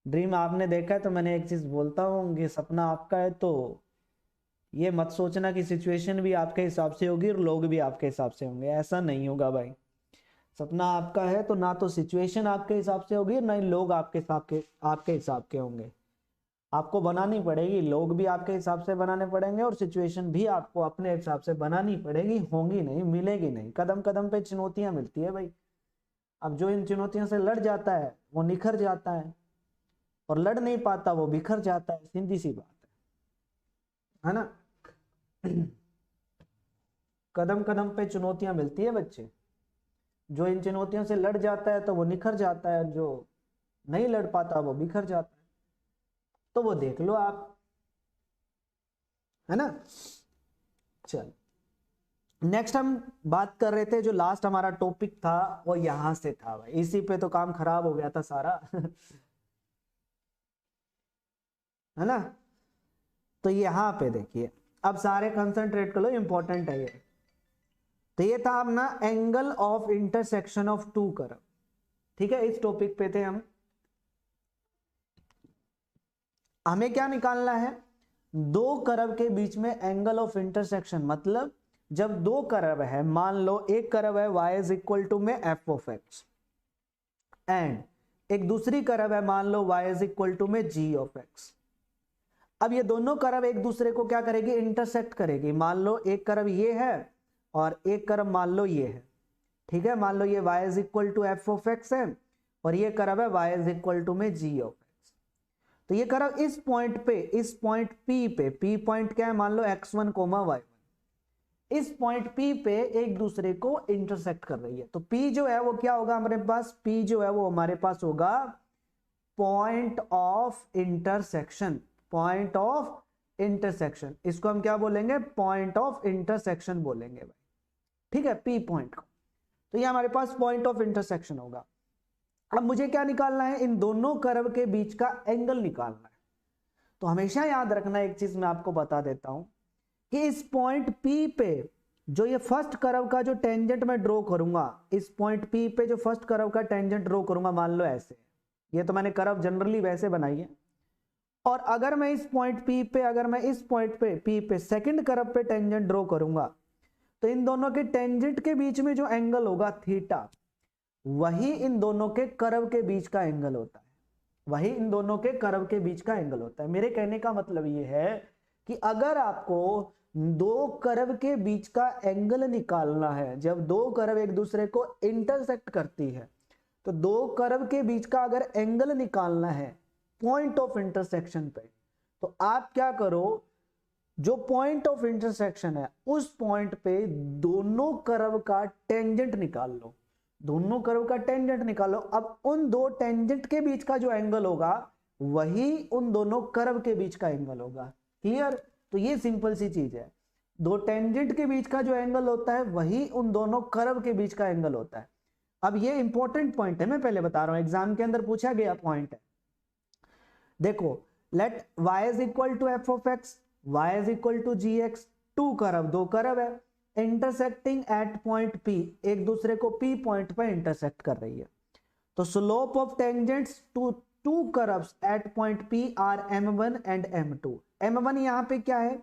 Speaker 1: ड्रीम आपने देखा है तो मैंने एक चीज बोलता हूँ कि सपना आपका है तो ये मत सोचना कि सिचुएशन भी आपके हिसाब से होगी और लोग भी आपके हिसाब से होंगे, ऐसा नहीं होगा भाई। सपना आपका है तो ना तो सिचुएशन आपके हिसाब से होगी, ना ही लोग आपके हिसाब के होंगे। आपको बनानी पड़ेगी, लोग भी आपके हिसाब से बनाने पड़ेंगे और सिचुएशन भी आपको अपने हिसाब से बनानी पड़ेगी, होंगी नहीं, मिलेगी नहीं, कदम कदम पे चुनौतियां मिलती है भाई। अब जो इन चुनौतियों से लड़ जाता है वो निखर जाता है, और लड़ नहीं पाता वो बिखर जाता है, सीधी सी बात है ना। कदम कदम पे चुनौतियां मिलती है बच्चे, जो इन चुनौतियों से लड़ जाता है तो वो निखर जाता है, जो नहीं लड़ पाता वो बिखर जाता है। तो वो देख लो आप, है ना। चल नेक्स्ट हम बात कर रहे थे, जो लास्ट हमारा टॉपिक था वो यहां से था भाई, इसी पे तो काम खराब हो गया था सारा। है ना। तो यहां पे देखिए, अब सारे कंसंट्रेट कर लो, इंपॉर्टेंट है ये। तो ये था अपना angle of intersection of two curve, ठीक है, इस टॉपिक पे थे हम। हमें क्या निकालना है, दो कर्व के बीच में एंगल ऑफ इंटरसेक्शन, मतलब जब दो कर्व है, मान लो एक कर्व है y इज इक्वल टू में f ऑफ x, एंड एक दूसरी कर्व है मान लो y इज इक्वल टू में g ऑफ x। अब ये दोनों कर्व एक दूसरे को क्या करेगी, इंटरसेक्ट करेगी। मान लो एक कर्व ये है और एक कर्व मान लो ये है, ठीक है। मान लो ये y is equal to f of x है और ये कर्व है y इज इक्वल टू में g ऑफ x। तो ये कर्व इस पॉइंट पे, इस पॉइंट P पे, P पॉइंट क्या है, मान लो x1 y1, इस पॉइंट P पे एक दूसरे को इंटरसेक्ट कर रही है। तो P जो है वो क्या होगा हमारे पास, P जो है वो हमारे पास होगा point of intersection, point of intersection, इसको हम क्या बोलेंगे, पॉइंट ऑफ इंटरसेक्शन बोलेंगे भाई, ठीक है, P पॉइंट को। तो ये हमारे पास पॉइंट ऑफ इंटरसेक्शन होगा। अब मुझे क्या निकालना है, इन दोनों कर्व के बीच का एंगल निकालना है। तो हमेशा याद रखना, एक चीज मैं आपको बता देता हूं कि इस पॉइंट P पे जो ये फर्स्ट कर्व का जो टेंजेंट मैं ड्रॉ करूंगा, इस पॉइंट P पे जो फर्स्ट कर्व का टेंजेंट ड्रॉ करूंगा, मान लो ऐसे, ये तो मैंने कर्व जनरली वैसे बनाई है। और अगर मैं इस पॉइंट P पे, अगर मैं इस पॉइंट पे P पे सेकंड कर्व पे टेंजेंट ड्रॉ करूंगा, तो इन दोनों के टेंजेंट के बीच में जो एंगल होगा थीटा, वही इन दोनों के कर्व के बीच का एंगल होता है, वही इन दोनों के कर्व के बीच का एंगल होता है। मेरे कहने का मतलब ये है कि अगर आपको दो कर्व के बीच का एंगल निकालना है, जब दो कर्व एक दूसरे को इंटरसेक्ट करती है, तो दो कर्व के बीच का अगर एंगल निकालना है पॉइंट ऑफ इंटरसेक्शन पे, तो आप क्या करो, जो पॉइंट ऑफ इंटरसेक्शन है उस पॉइंट पे दोनों कर्व का टेंजेंट निकाल लो, दोनों कर्व का टेंजेंट निकालो। अब उन दो टेंजेंट के बीच का जो एंगल होगा वही उन दोनों कर्व के बीच का एंगल होगा। क्लियर। तो ये सिंपल सी चीज है, दो टेंजेंट के बीच का जो एंगल होता है वही उन दोनों कर्व के बीच का एंगल होता है। अब ये इंपॉर्टेंट पॉइंट है, मैं पहले बता रहा हूं, एग्जाम के अंदर पूछा गया पॉइंट है। देखो, let y is equal to f of x, y is equal to gx, two curve, दो कर्व है, इंटरसेक्टिंग एट पॉइंट P, एक दूसरे को P पॉइंट पर इंटरसेक्ट कर रही है। तो slope of tangents to two curves at point P are m1 and m2। m1 यहाँ पे क्या है,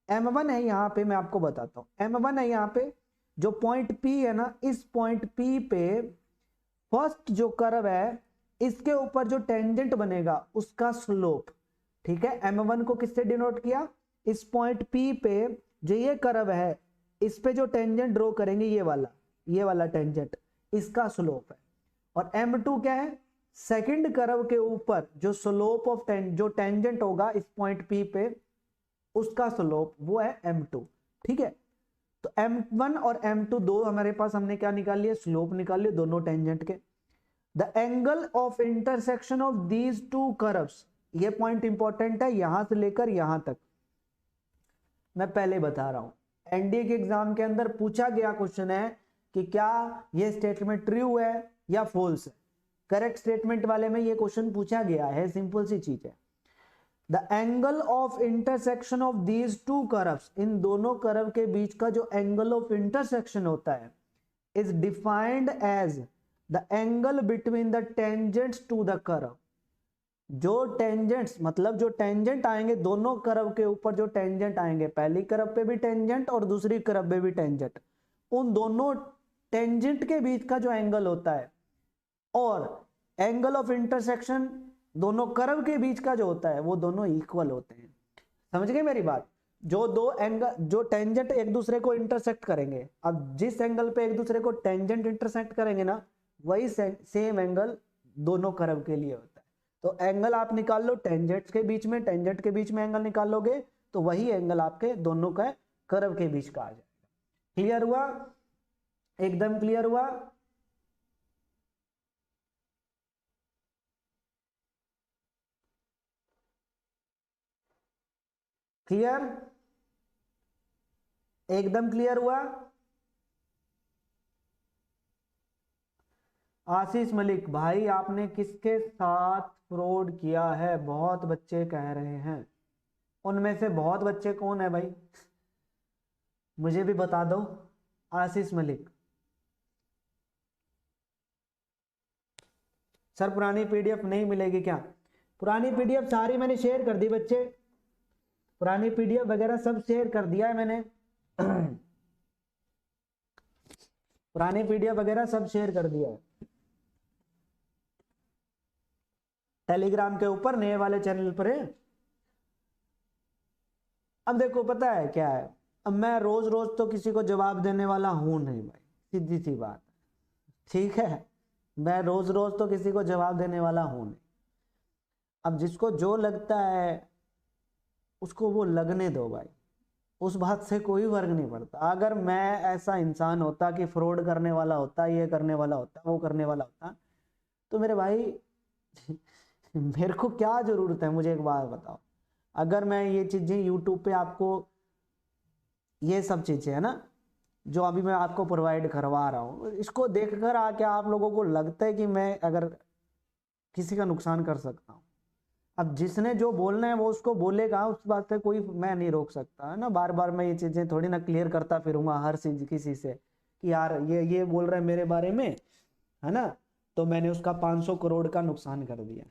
Speaker 1: m1 है यहाँ पे, मैं आपको बताता हूँ, m1 है यहाँ पे जो पॉइंट P है ना, इस पॉइंट P पे फर्स्ट जो कर्व है इसके ऊपर जो टेंजेंट बनेगा उसका स्लोप, ठीक है। m1 को किससे डिनोट किया, इस पॉइंट P पे जो ये कर्व है इस पे जो टेंजेंट ड्रॉ करेंगे, ये वाला टेंजेंट, इसका स्लोप है। और m2 क्या है, सेकंड कर्व के ऊपर जो स्लोप ऑफ जो टेंजेंट होगा इस पॉइंट P पे, उसका स्लोप वो है m2, ठीक है। तो m1 और m2 दो हमारे पास हमने क्या निकाल लिया, स्लोप निकाल लिया दोनों टेंजेंट के। The angle of intersection of these two curves, ये पॉइंट इंपॉर्टेंट है, यहां से लेकर यहां तक मैं पहले बता रहा हूं, एनडीए के एग्जाम के अंदर पूछा गया क्वेश्चन है कि क्या ये स्टेटमेंट ट्रू है या फॉल्स है। करेक्ट स्टेटमेंट वाले में ये क्वेश्चन पूछा गया है, सिंपल सी चीज है। The angle of intersection of these two curves, इन दोनों कर्व के बीच का जो एंगल ऑफ इंटरसेक्शन होता है, is defined as the angle between the tangents to the curve. जो टेंजेंट्स, मतलब जो टेंजेंट आएंगे दोनों कर्व के ऊपर, जो टेंजेंट आएंगे, पहली कर्व पे भी टेंजेंट और दूसरी कर्व पे भी टेंजेंट, उन दोनों टेंजेंट के बीच का जो एंगल होता है, और एंगल ऑफ इंटरसेक्शन दोनों कर्व के बीच का जो होता है वो दोनों इक्वल होते हैं। समझ गए मेरी बात? जो दो एंगल, जो टेंजेंट एक दूसरे को इंटरसेक्ट करेंगे, अब जिस एंगल पे एक दूसरे को टेंजेंट इंटरसेक्ट करेंगे ना, वही सेम एंगल दोनों कर्व के लिए होता है। तो एंगल आप निकाल लो टेंजेंट के बीच में, टेंजेंट के बीच में एंगल निकाल लोगे तो वही एंगल आपके दोनों का कर्व के बीच का आ जाएगा। क्लियर हुआ? एकदम क्लियर हुआ? क्लियर? एकदम क्लियर हुआ? आशीष मलिक भाई, आपने किसके साथ फ्रॉड किया है? बहुत बच्चे कह रहे हैं। उनमें से बहुत बच्चे कौन है भाई, मुझे भी बता दो। आशीष मलिक सर पुरानी पीडीएफ नहीं मिलेगी क्या? पुरानी पीडीएफ सारी मैंने शेयर कर दी बच्चे, पुरानी पीडीएफ वगैरह सब शेयर कर दिया है मैंने। पुरानी पीडीएफ वगैरह सब शेयर कर दिया है टेलीग्राम के ऊपर, नए वाले चैनल पर है। अब देखो पता है क्या है, अब मैं रोज रोज तो किसी को जवाब देने वाला हूं नहीं भाई, सीधी सी बात, ठीक है? मैं रोज रोज तो किसी को जवाब देने वाला हूं नहीं। अब जिसको जो लगता है उसको वो लगने दो भाई, उस बात से कोई फर्क नहीं पड़ता। अगर मैं ऐसा इंसान होता कि फ्रॉड करने वाला होता, ये करने वाला होता, वो करने वाला होता, तो मेरे भाई मेरे को क्या जरूरत है? मुझे एक बात बताओ, अगर मैं ये चीजें यूट्यूब पे आपको, ये सब चीजें है ना जो अभी मैं आपको प्रोवाइड करवा रहा हूँ, इसको देखकर आके आप लोगों को लगता है कि मैं अगर किसी का नुकसान कर सकता हूँ। अब जिसने जो बोलना है वो उसको बोलेगा, उस बात से कोई मैं नहीं रोक सकता, है ना? बार बार मैं ये चीजें थोड़ी ना क्लियर करता फिरूंगा हर चीज किसी से कि यार ये बोल रहा है मेरे बारे में, है ना, तो मैंने उसका 500 करोड़ का नुकसान कर दिया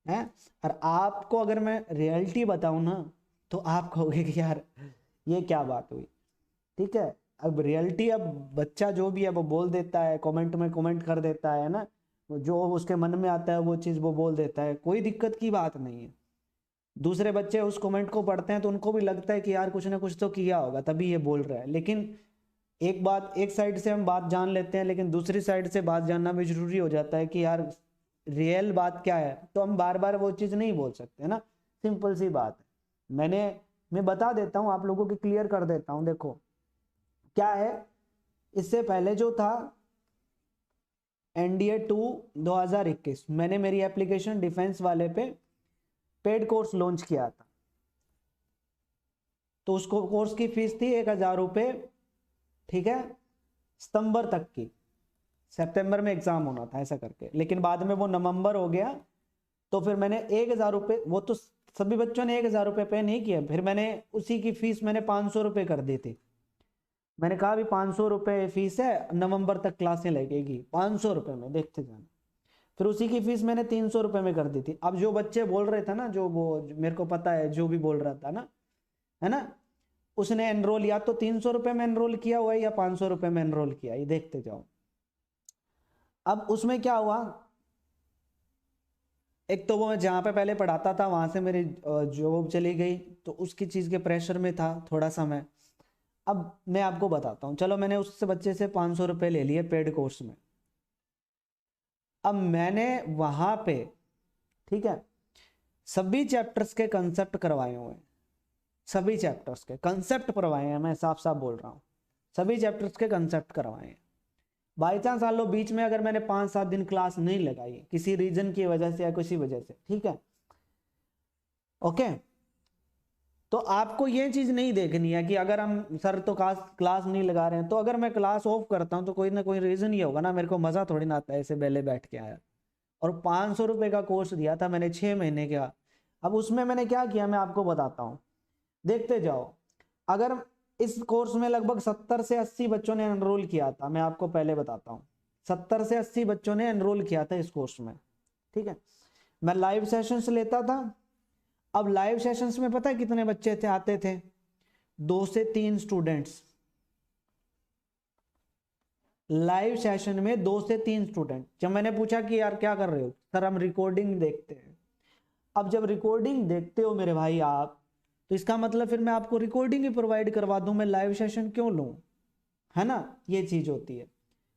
Speaker 1: है। और आपको अगर मैं रियलिटी बताऊं ना तो आप कहोगे कि यार ये क्या बात हुई, ठीक है? अब रियलिटी, अब बच्चा जो भी है वो बोल देता है, कमेंट में कमेंट कर देता है ना, जो उसके मन में आता है वो चीज़ वो बोल देता है, कोई दिक्कत की बात नहीं है। दूसरे बच्चे उस कमेंट को पढ़ते हैं तो उनको भी लगता है कि यार कुछ ना कुछ तो किया होगा तभी ये बोल रहा है। लेकिन एक बात, एक साइड से हम बात जान लेते हैं लेकिन दूसरी साइड से बात जानना भी जरूरी हो जाता है कि यार रियल बात क्या है, तो हम बार बार वो चीज़ नहीं बोल सकते ना, सिंपल सी बात है। मैं बता देता हूँ आप लोगों की, क्लियर कर देता हूँ। देखो क्या है, इससे पहले जो था एनडीए 2 2021, मैंने मेरी एप्लीकेशन डिफेंस वाले पे पेड कोर्स लॉन्च किया था। तो उसको कोर्स की फीस थी 1000 रुपये, ठीक है, सितंबर तक की। सितंबर में एग्जाम होना था ऐसा करके, लेकिन बाद में वो नवंबर हो गया। तो फिर मैंने 1000 रुपये, वो तो सभी बच्चों ने 1000 रुपये पे नहीं किया, फिर मैंने उसी की फीस मैंने 500 रुपये कर दी थी। मैंने कहा भी 500 रुपये फीस है, नवंबर तक क्लासें लगेगी, 500 रुपये में देखते जाना। फिर उसी की फीस मैंने 300 रुपये में कर दी थी। अब जो बच्चे बोल रहे थे ना, जो मेरे को पता है जो भी बोल रहा था ना, है ना, उसने एनरोल या तो 300 रुपये में एनरोल किया हुआ है या 500 रुपये में एनरोल किया, ये देखते जाओ। अब उसमें क्या हुआ, एक तो वो मैं जहाँ पे पहले पढ़ाता था वहां से मेरी जॉब चली गई, तो उसकी चीज़ के प्रेशर में था थोड़ा सा मैं। अब मैं आपको बताता हूँ, चलो मैंने उससे बच्चे से 500 रुपये ले लिए पेड कोर्स में। अब मैंने वहां पे, ठीक है, सभी चैप्टर्स के कंसेप्ट करवाए हुए हैं, सभी चैप्टर्स के कंसेप्ट करवाए हैं, मैं साफ साफ बोल रहा हूँ, सभी चैप्टर्स के कंसेप्ट करवाए हैं। बाई चांस मान लो बीच में अगर मैंने 5-7 दिन क्लास नहीं लगाई किसी रीजन की वजह से या किसी वजह से, ठीक है, ओके, तो आपको ये चीज नहीं देखनी है कि अगर हम सर तो क्लास नहीं लगा रहे हैं, तो अगर मैं क्लास ऑफ करता हूं तो कोई ना कोई रीजन ही होगा ना, मेरे को मजा थोड़ी ना आता है ऐसे बेले बैठ के आया। और 500 रुपये का कोर्स दिया था मैंने 6 महीने का। अब उसमें मैंने क्या किया मैं आपको बताता हूँ, देखते जाओ। अगर इस कोर्स में लगभग 70 से 80 बच्चों ने एनरोल किया था, मैं आपको पहले बताता हूँ, 70 से 80 बच्चों ने एनरोल किया था इस कोर्स में, ठीक है। मैं लाइव सेशंस लेता था। अब लाइव सेशंस में पता है कितने बच्चे थे आते थे? 2 से 3 स्टूडेंट्स लाइव सेशन में, 2 से 3 स्टूडेंट। जब मैंने पूछा कि यार क्या कर रहे हो, सर हम रिकॉर्डिंग देखते हैं, अब जब रिकॉर्डिंग देखते हो मेरे भाई आप, तो इसका मतलब फिर मैं आपको रिकॉर्डिंग ही प्रोवाइड करवा दूं, मैं लाइव सेशन क्यों लूं, है ना, ये चीज होती है।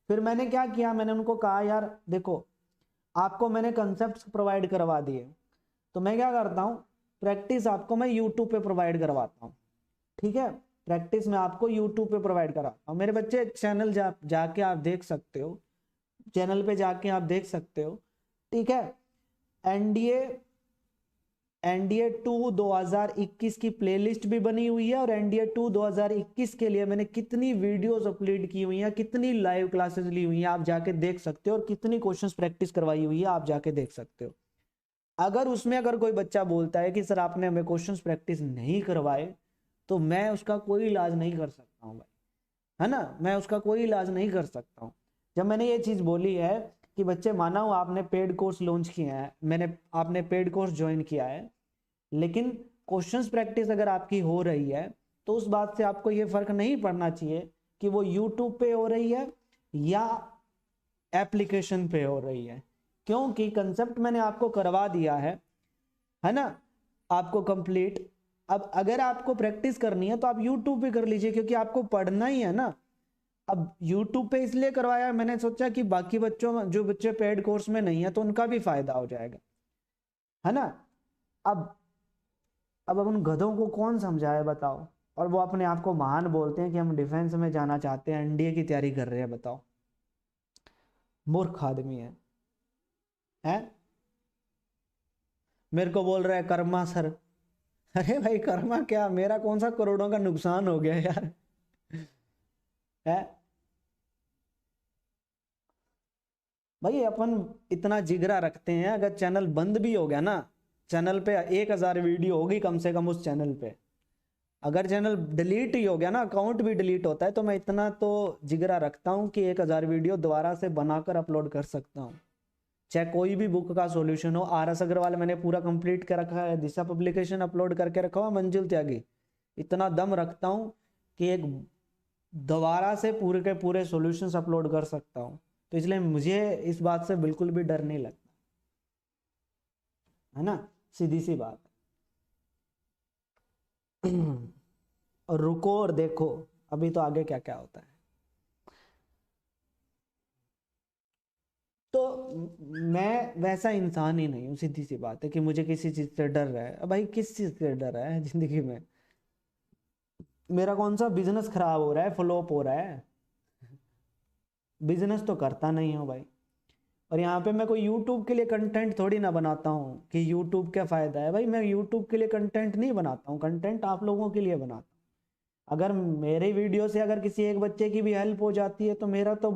Speaker 1: फिर मैंने क्या किया, मैंने उनको कहा यार देखो आपको मैंने कंसेप्ट प्रोवाइड करवा दिए, तो मैं क्या करता हूँ, प्रैक्टिस आपको मैं यूट्यूब पे प्रोवाइड करवाता हूँ, ठीक है, प्रैक्टिस मैं आपको यूट्यूब पे प्रोवाइड कराता हूँ। मेरे बच्चे चैनल जाके आप देख सकते हो, चैनल पे जाके आप देख सकते हो, ठीक है। एनडीए एनडीए 2 2021 की प्लेलिस्ट भी बनी हुई है, और एनडीए 2 2021 के लिए मैंने कितनी वीडियोस अपलोड की हुई हैं, कितनी लाइव क्लासेस ली हुई हैं, आप जाके देख सकते हो, और कितनी क्वेश्चंस प्रैक्टिस करवाई हुई है, आप जाके देख सकते हो। अगर उसमें अगर कोई बच्चा बोलता है कि सर आपने हमें क्वेश्चंस प्रैक्टिस नहीं करवाए, तो मैं उसका कोई इलाज नहीं कर सकता हूँ भाई, है ना, मैं उसका कोई इलाज नहीं कर सकता हूँ। जब मैंने ये चीज बोली है कि बच्चे माना हूँ आपने पेड कोर्स लॉन्च किया है, आपने पेड कोर्स ज्वाइन किया है, लेकिन क्वेश्चंस प्रैक्टिस अगर आपकी हो रही है, तो उस बात से आपको ये फर्क नहीं पड़ना चाहिए कि वो यूट्यूब पे हो रही है या एप्लीकेशन पे हो रही है, क्योंकि कंसेप्ट मैंने आपको करवा दिया है ना, आपको कंप्लीट। अब अगर आपको प्रैक्टिस करनी है तो आप यूट्यूब पे कर लीजिए, क्योंकि आपको पढ़ना ही है ना। अब यूट्यूब पे इसलिए करवाया, मैंने सोचा कि बाकी बच्चों, जो बच्चे पेड कोर्स में नहीं है, तो उनका भी फायदा हो जाएगा, है ना। अब अब उन गधों को कौन समझाए बताओ, और वो अपने आप को महान बोलते हैं कि हम डिफेंस में जाना चाहते हैं, एनडीए की तैयारी कर रहे हैं, बताओ, मूर्ख आदमी है। मेरे को बोल रहा है कर्मा सर, अरे भाई कर्मा क्या, मेरा कौन सा करोड़ों का नुकसान हो गया यार, है भाई। अपन इतना जिगरा रखते हैं, अगर चैनल बंद भी हो गया ना, चैनल पे 1000 वीडियो होगी कम से कम उस चैनल पे, अगर चैनल डिलीट ही हो गया ना, अकाउंट भी डिलीट होता है, तो मैं इतना तो जिगरा रखता हूँ कि 1000 वीडियो दोबारा से बनाकर अपलोड कर सकता हूँ, चाहे कोई भी बुक का सॉल्यूशन हो। RS अग्रवाल मैंने पूरा कंप्लीट कर रखा है, दिशा पब्लिकेशन अपलोड करके रखा हुआ, मंजुल त्यागी, इतना दम रखता हूँ कि एक दोबारा से पूरे के पूरे सॉल्यूशंस अपलोड कर सकता हूँ, तो इसलिए मुझे इस बात से बिल्कुल भी डर नहीं लगता, है ना, सीधी सी बात। और रुको और देखो अभी तो आगे क्या क्या होता है। तो मैं वैसा इंसान ही नहीं हूँ, सीधी सी बात है, कि मुझे किसी चीज से डर रहा है। अब भाई किस चीज से डर रहा है जिंदगी में, मेरा कौन सा बिजनेस खराब हो रहा है, फ्लॉप हो रहा है, बिजनेस तो करता नहीं हूँ भाई। और यहाँ पे मैं कोई यूट्यूब के लिए कंटेंट थोड़ी ना बनाता हूँ कि यूट्यूब क्या फायदा है, भाई मैं यूट्यूब के लिए कंटेंट नहीं बनाता हूँ, कंटेंट आप लोगों के लिए बनाता हूँ। अगर मेरे वीडियो से अगर किसी एक बच्चे की भी हेल्प हो जाती है, तो मेरा तो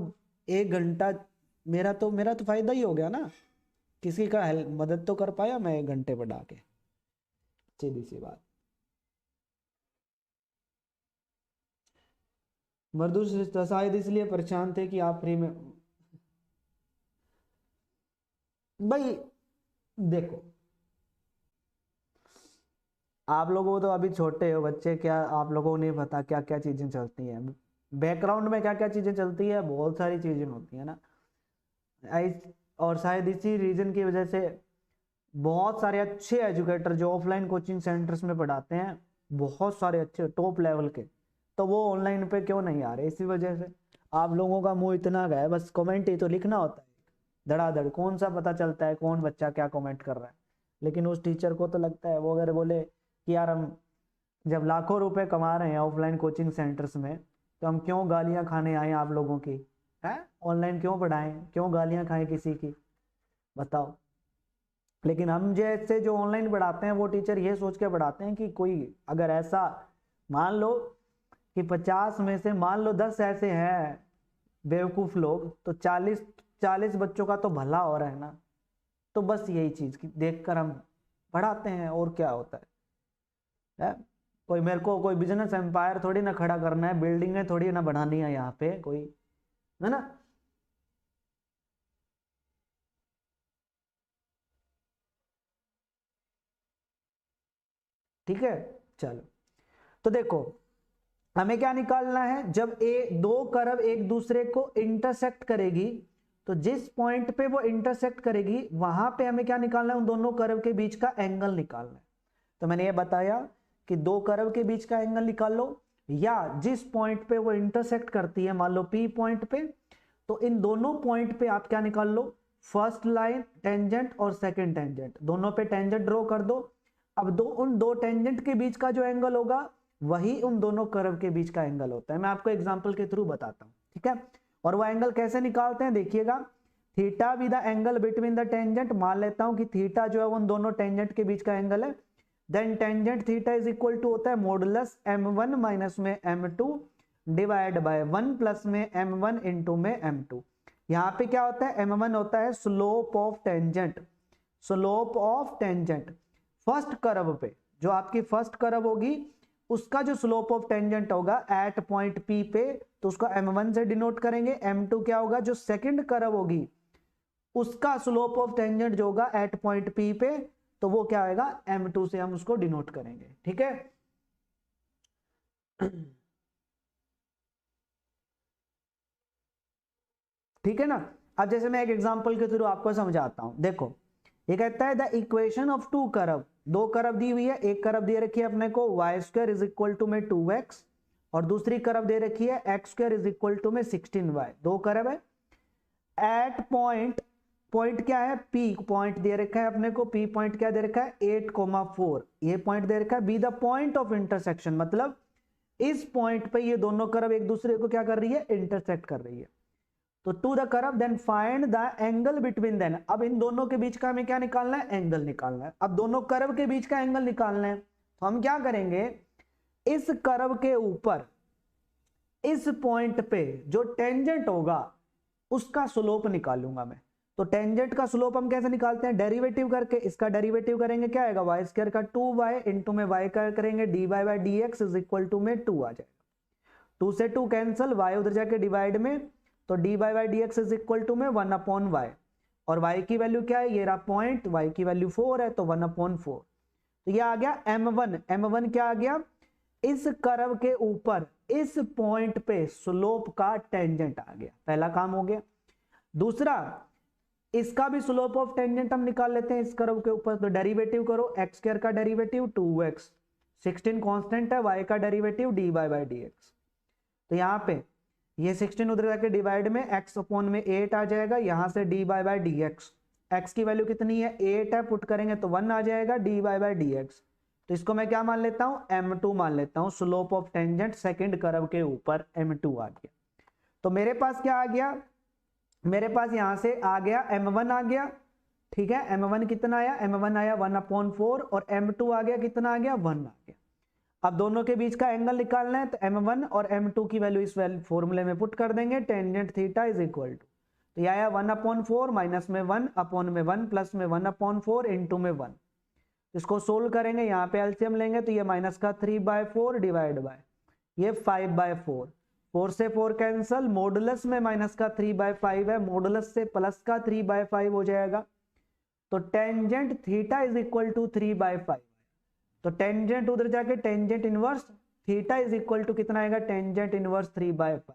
Speaker 1: 1 घंटा, मेरा तो फायदा ही हो गया ना, किसी का हेल्प मदद तो कर पाया मैं 1 घंटे बढ़ा के, सीधी सी बात। मजदूर शायद इसलिए परेशान थे कि आप फ्री में, भाई देखो आप लोगों को तो अभी छोटे हो बच्चे, क्या आप लोगों को नहीं पता क्या क्या चीजें चलती हैं बैकग्राउंड में, क्या क्या चीजें चलती है, बहुत सारी चीजें होती है ना। और शायद इसी रीजन की वजह से बहुत सारे अच्छे एजुकेटर जो ऑफलाइन कोचिंग सेंटर्स में पढ़ाते हैं, बहुत सारे अच्छे टॉप लेवल के, तो वो ऑनलाइन पे क्यों नहीं आ रहे, इसी वजह से। आप लोगों का मुंह इतना गया है, बस कमेंट ही तो लिखना होता है, धड़ाधड़, कौन सा पता चलता है कौन बच्चा क्या कमेंट कर रहा है। लेकिन उस टीचर को तो लगता है, वो अगर बोले कि यार हम जब लाखों रुपए कमा रहे हैं ऑफलाइन कोचिंग सेंटर्स में, तो हम क्यों गालियां खाने आए आप लोगों की, है, ऑनलाइन क्यों पढ़ाएं, क्यों गालियां खाएं किसी की, बताओ। लेकिन हम जैसे जो ऑनलाइन पढ़ाते हैं, वो टीचर ये सोच के पढ़ाते हैं कि कोई अगर ऐसा मान लो कि 50 में से मान लो 10 ऐसे हैं बेवकूफ लोग, तो 40 बच्चों का तो भला हो रहा है ना। तो बस यही चीज देखकर हम पढ़ाते हैं, और क्या होता है। कोई मेरे को कोई बिजनेस एम्पायर थोड़ी ना खड़ा करना है, बिल्डिंगें थोड़ी ना बढ़ानी है यहाँ पे कोई, है ना। ठीक है, चलो, तो देखो हमें क्या निकालना है, जब दो कर्व एक दूसरे को इंटरसेक्ट करेगी, तो जिस पॉइंट पे वो इंटरसेक्ट करेगी वहां पे हमें क्या निकालना है, उन दोनों कर्व के बीच का एंगल निकालना है। तो मैंने ये बताया कि दो कर्व के बीच का एंगल निकाल लो, या जिस पॉइंट पे वो इंटरसेक्ट करती है, मान लो P पॉइंट पे, तो इन दोनों पॉइंट पे आप क्या निकाल लो, फर्स्ट लाइन टेंजेंट और सेकंड टेंजेंट, दोनों पे टेंजेंट ड्रॉ कर दो। अब उन दो टेंजेंट के बीच का जो एंगल होगा वही उन दोनों कर्व के बीच का एंगल होता है। मैं आपको एग्जांपल के थ्रू बताता हूं, ठीक है। और वो एंगल कैसे निकालते हैं देखिएगा, theta with the angle between the tangent, मान लेता हूं कि थीटा जो है उन दोनों टेंजेंट के बीच का एंगल है, then tangent theta is equal to होता है मॉडुलस m1 माइनस में m2 डिवाइड बाय 1 प्लस में m1 इंटू में m2। यहाँ पे क्या होता है, m1 होता है slope of tangent, slope of tangent first curve पे, जो आपकी फर्स्ट कर्व होगी उसका जो स्लोप ऑफ टेंजेंट होगा एट पॉइंट P पे, तो उसको m1 से डिनोट करेंगे। m2 क्या होगा, जो सेकंड कर्व होगी उसका स्लोप ऑफ टेंजेंट जो होगा एट पॉइंट P पे, तो वो क्या आएगा, m2 से हम उसको डिनोट करेंगे, ठीक है। ठीक है ना। अब जैसे मैं एक एग्जांपल के थ्रू आपको समझाता हूं, देखो ये कहता है the equation of two curve, दो कर्व दी हुई है, एक कर्व दे रखी है अपने को y² इज इक्वल टू में 2x, और दूसरी कर्व दे रखी है x² इज इक्वल टू में 16y, दो कर्व है। एट पॉइंट, पॉइंट क्या है, P पॉइंट दे रखा है अपने को, P पॉइंट क्या दे रखा है 8,4, ये पॉइंट दे रखा है be the point of intersection, मतलब इस पॉइंट पे ये दोनों कर्व एक दूसरे को क्या कर रही है, इंटरसेक्ट कर रही है। तो to the curve then find the angle between them, अब इन दोनों के बीच का हमें क्या निकालना है, एंगल निकालना है। अब दोनों कर्व के बीच का एंगल निकालना है, तो हम क्या करेंगे, इस कर्व के ऊपर इस पॉइंट पे जो टेंजेंट होगा उसका स्लोप निकालूंगा मैं। तो टेंजेंट का स्लोप हम कैसे निकालते हैं, डेरिवेटिव करके, इसका डेरिवेटिव करेंगे क्या आएगा, y² का 2y इंटू में y का करेंगे dy by dx is equal to में 2 आ जाएगा, 2 से 2 कैंसिल, y उधर जाके डिवाइड में, तो dy by dx is equal to में 1/y, और y की वैल्यू क्या है, ये रहा पॉइंट, y की वैल्यू 4 है तो 1/4। तो ये आ गया m1, m1 क्या आ गया, इस कर्व के ऊपर इस पॉइंट पे स्लोप का टेंजेंट आ गया, पहला काम हो गया। दूसरा, इसका भी स्लोप ऑफ टेंजेंट हम निकाल लेते हैं इस कर्व के ऊपर, तो डेरिवेटिव करो, x² का डेरिवेटिव 2x, 16 कांस्टेंट है, y का डेरिवेटिव dy बाई dx, तो यहाँ पे ये 16 उधर जाके डिवाइड में x अपॉन में 8 आ जाएगा, यहां से dy बाई dx, x की वैल्यू कितनी है 8 है, पुट करेंगे तो 1 आ जाएगा dy बाई dx, तो इसको मैं क्या मान लेता हूं, m2 मान लेता हूं, slope of tangent second curve के ऊपर m2 आ गया। तो मेरे पास क्या आ गया, मेरे पास यहां से आ गया m1 आ गया, ठीक है, m1 कितना आया, m1 आया 1/4, और m2 आ गया कितना आ गया, 1 आ गया। अब दोनों के बीच का एंगल निकालना है, तो m1 और m2 की वैल्यू इस फॉर्मूले में पुट कर देंगे, tangent theta is equal to, तो ये आया 1/4 माइनस में 1 अपॉन में 1 प्लस में 1/4 इंटू में 1, इसको सोल्व करेंगे, यहाँ पे एलसीएम लेंगे तो ये माइनस का 3/4 डिवाइड बाय ये 5/4, 4 से 4 कैंसल, मॉडुलस में माइनस का 3/5 है, मॉडुलस से प्लस का 3/5 हो जाएगा, तो tangent theta is equal to 3/5, तो टेंजेंट उधर जाके tangent inverse theta is equal to कितना आएगा, टेंजेंट इनवर्स 3/5,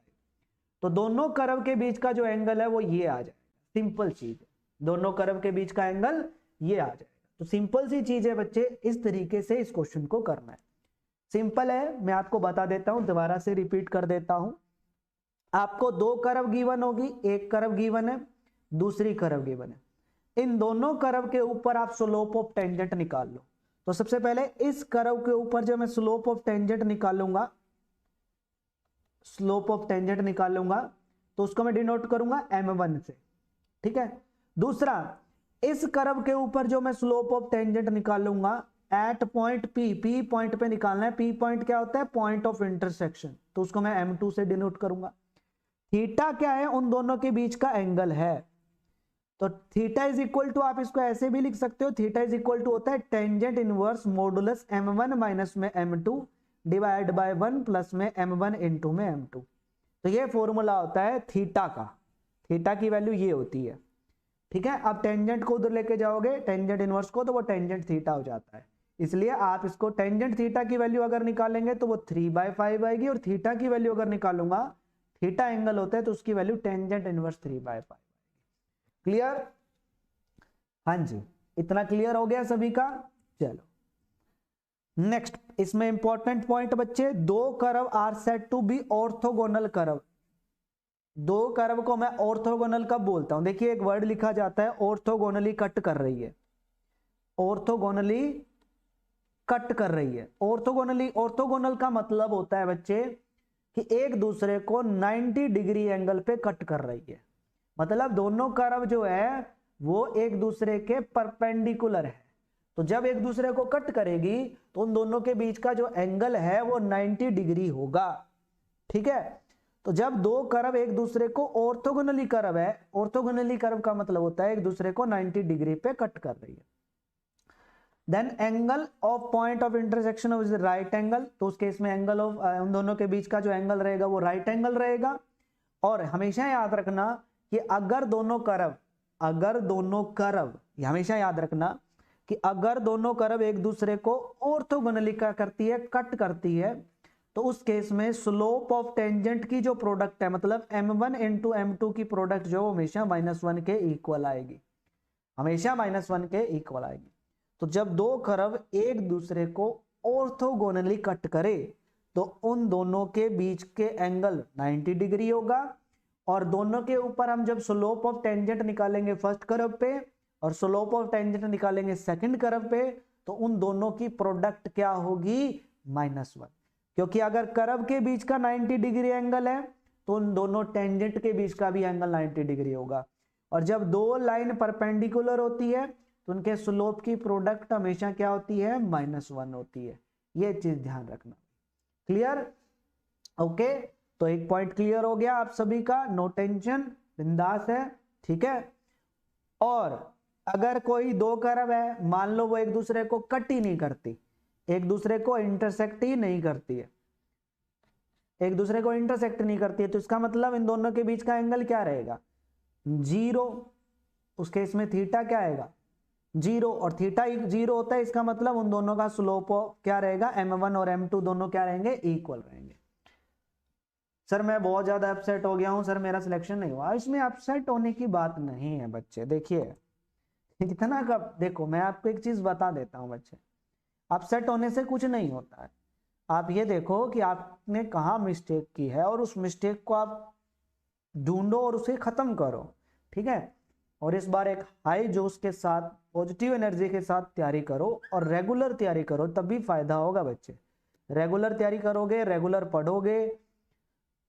Speaker 1: तो दोनों कर्व के बीच का जो एंगल है वो ये आ जाएगा, सिंपल चीज है, दोनों कर्व के बीच का एंगल ये आ जाएगा। तो सिंपल सी चीज है बच्चे, इस तरीके से इस क्वेश्चन को करना है, सिंपल है। मैं आपको बता देता हूं, दोबारा से रिपीट कर देता हूं, आपको दो कर्व गिवन होगी, एक कर्व गिवन है, दूसरी कर्व गिवन है, इन दोनों कर्व के ऊपर आप स्लोप ऑफ टेंजेंट निकाल लो। तो सबसे पहले इस कर्व के ऊपर जो मैं स्लोप ऑफ टेंजेंट निकालूंगा, स्लोप ऑफ टेंजेंट निकालूंगा, तो उसको मैं डिनोट करूंगा m1 से, ठीक है। दूसरा, इस कर्व के ऊपर जो मैं स्लोप ऑफ टेंजेंट निकालूंगा एट पॉइंट P पॉइंट पे निकालना है, P पॉइंट क्या होता है, पॉइंट ऑफ इंटरसेक्शन, तो उसको मैं m2 से डिनोट करूंगा। थीटा क्या है, उन दोनों के बीच का एंगल है, तो थीटा इज इक्वल टू, आप इसको ऐसे भी लिख सकते हो, थीटा इज इक्वल टू होता है tangent inverse modulus m1 minus में m2 डिवाइड बाय 1 प्लस में m1 इंटू में m2, तो ये फॉर्मूला होता है थीटा का, थीटा की वैल्यू ये होती है, ठीक है। अब टेंजेंट को उधर लेके जाओगे टेंजेंट इनवर्स को, तो वो टेंजेंट थीटा हो जाता है, इसलिए आप इसको टेंजेंट थीटा की वैल्यू अगर निकालेंगे तो वो 3/5 आएगी, और थीटा की वैल्यू अगर निकालूंगा, थीटा एंगल होता है तो उसकी वैल्यू टेंजेंट इनवर्स 3/5, क्लियर? हाँ जी, इतना क्लियर हो गया सभी का? चलो नेक्स्ट, इसमें इंपॉर्टेंट पॉइंट बच्चे, दो curve are said to be orthogonal curve. दो कर्व को मैं ऑर्थोगोनल कब बोलता हूं? देखिए एक वर्ड लिखा जाता है ऑर्थोगोनली कट कर रही है, ऑर्थोगोनली कट कर रही है। ऑर्थोगोनली, ऑर्थोगोनल का मतलब होता है बच्चे कि एक दूसरे को 90 डिग्री एंगल पे कट कर रही है, मतलब दोनों कर्व जो है वो एक दूसरे के परपेंडिकुलर है। तो जब एक दूसरे को कट करेगी तो उन दोनों के बीच का जो एंगल है वो 90 डिग्री होगा, ठीक है? तो जब दो कर्व एक दूसरे को ऑर्थोगोनली कर्व है, ऑर्थोगोनली कर्व का मतलब होता है एक दूसरे को 90 डिग्री पे कट कर रही है। Then angle of point of intersection of right angle, तो उस केस में एंगल ऑफ उन दोनों के बीच का जो एंगल रहेगा वो राइट एंगल रहेगा। और हमेशा याद रखना कि अगर दोनों कर्व हमेशा याद रखना कि अगर दोनों कर्व एक दूसरे को ऑर्थोगोनली करती है, कट करती है, तो उस केस में स्लोप ऑफ टेंजेंट की जो प्रोडक्ट है, मतलब m1 इंटू m2 की प्रोडक्ट जो हमेशा -1 के इक्वल आएगी, हमेशा -1 के इक्वल आएगी। तो जब दो कर्व एक दूसरे को ऑर्थोगोनली कट करे तो उन दोनों के बीच के एंगल 90 डिग्री होगा, और दोनों के ऊपर हम जब स्लोप ऑफ टेंजेंट निकालेंगे फर्स्ट कर्व पे और स्लोप ऑफ टेंजेंट निकालेंगे सेकंड कर्व पे, तो उन दोनों की प्रोडक्ट क्या होगी? -1। क्योंकि अगर कर्व के बीच का 90 डिग्री एंगल है तो उन दोनों टेंजेंट के बीच का भी एंगल 90 डिग्री होगा। और जब दो लाइन परपेंडिकुलर होती है तो उनके स्लोप की प्रोडक्ट हमेशा क्या होती है? -1 होती है। ये चीज ध्यान रखना। क्लियर? ओके, तो एक पॉइंट क्लियर हो गया आप सभी का, नो टेंशन, बिंदास है, ठीक है? और अगर कोई दो कर्व है, मान लो वो एक दूसरे को कट ही नहीं करती, एक दूसरे को इंटरसेक्ट ही नहीं करती है, एक दूसरे को इंटरसेक्ट नहीं करती है, तो इसका मतलब इन दोनों के बीच का एंगल क्या रहेगा? 0। उस केस में थीटा क्या आएगा? 0, और थीटा 0 होता है, इसका मतलब उन दोनों का स्लोप क्या रहेगा? m1 और m2 दोनों क्या रहेंगे? इक्वल रहेंगे। सर मैं बहुत ज्यादा अपसेट हो गया हूं सर, मेरा सिलेक्शन नहीं हुआ। इसमें अपसेट होने की बात नहीं है बच्चे। देखिए कितना कब, देखो मैं आपको एक चीज बता देता हूं बच्चे, अपसेट होने से कुछ नहीं होता है। आप ये देखो कि आपने कहाँ मिस्टेक की है और उस मिस्टेक को आप ढूंढो और उसे खत्म करो, ठीक है? और इस बार एक हाई जोश के साथ, पॉजिटिव एनर्जी के साथ तैयारी करो और रेगुलर तैयारी करो, तभी फायदा होगा बच्चे। रेगुलर तैयारी करोगे, रेगुलर पढ़ोगे,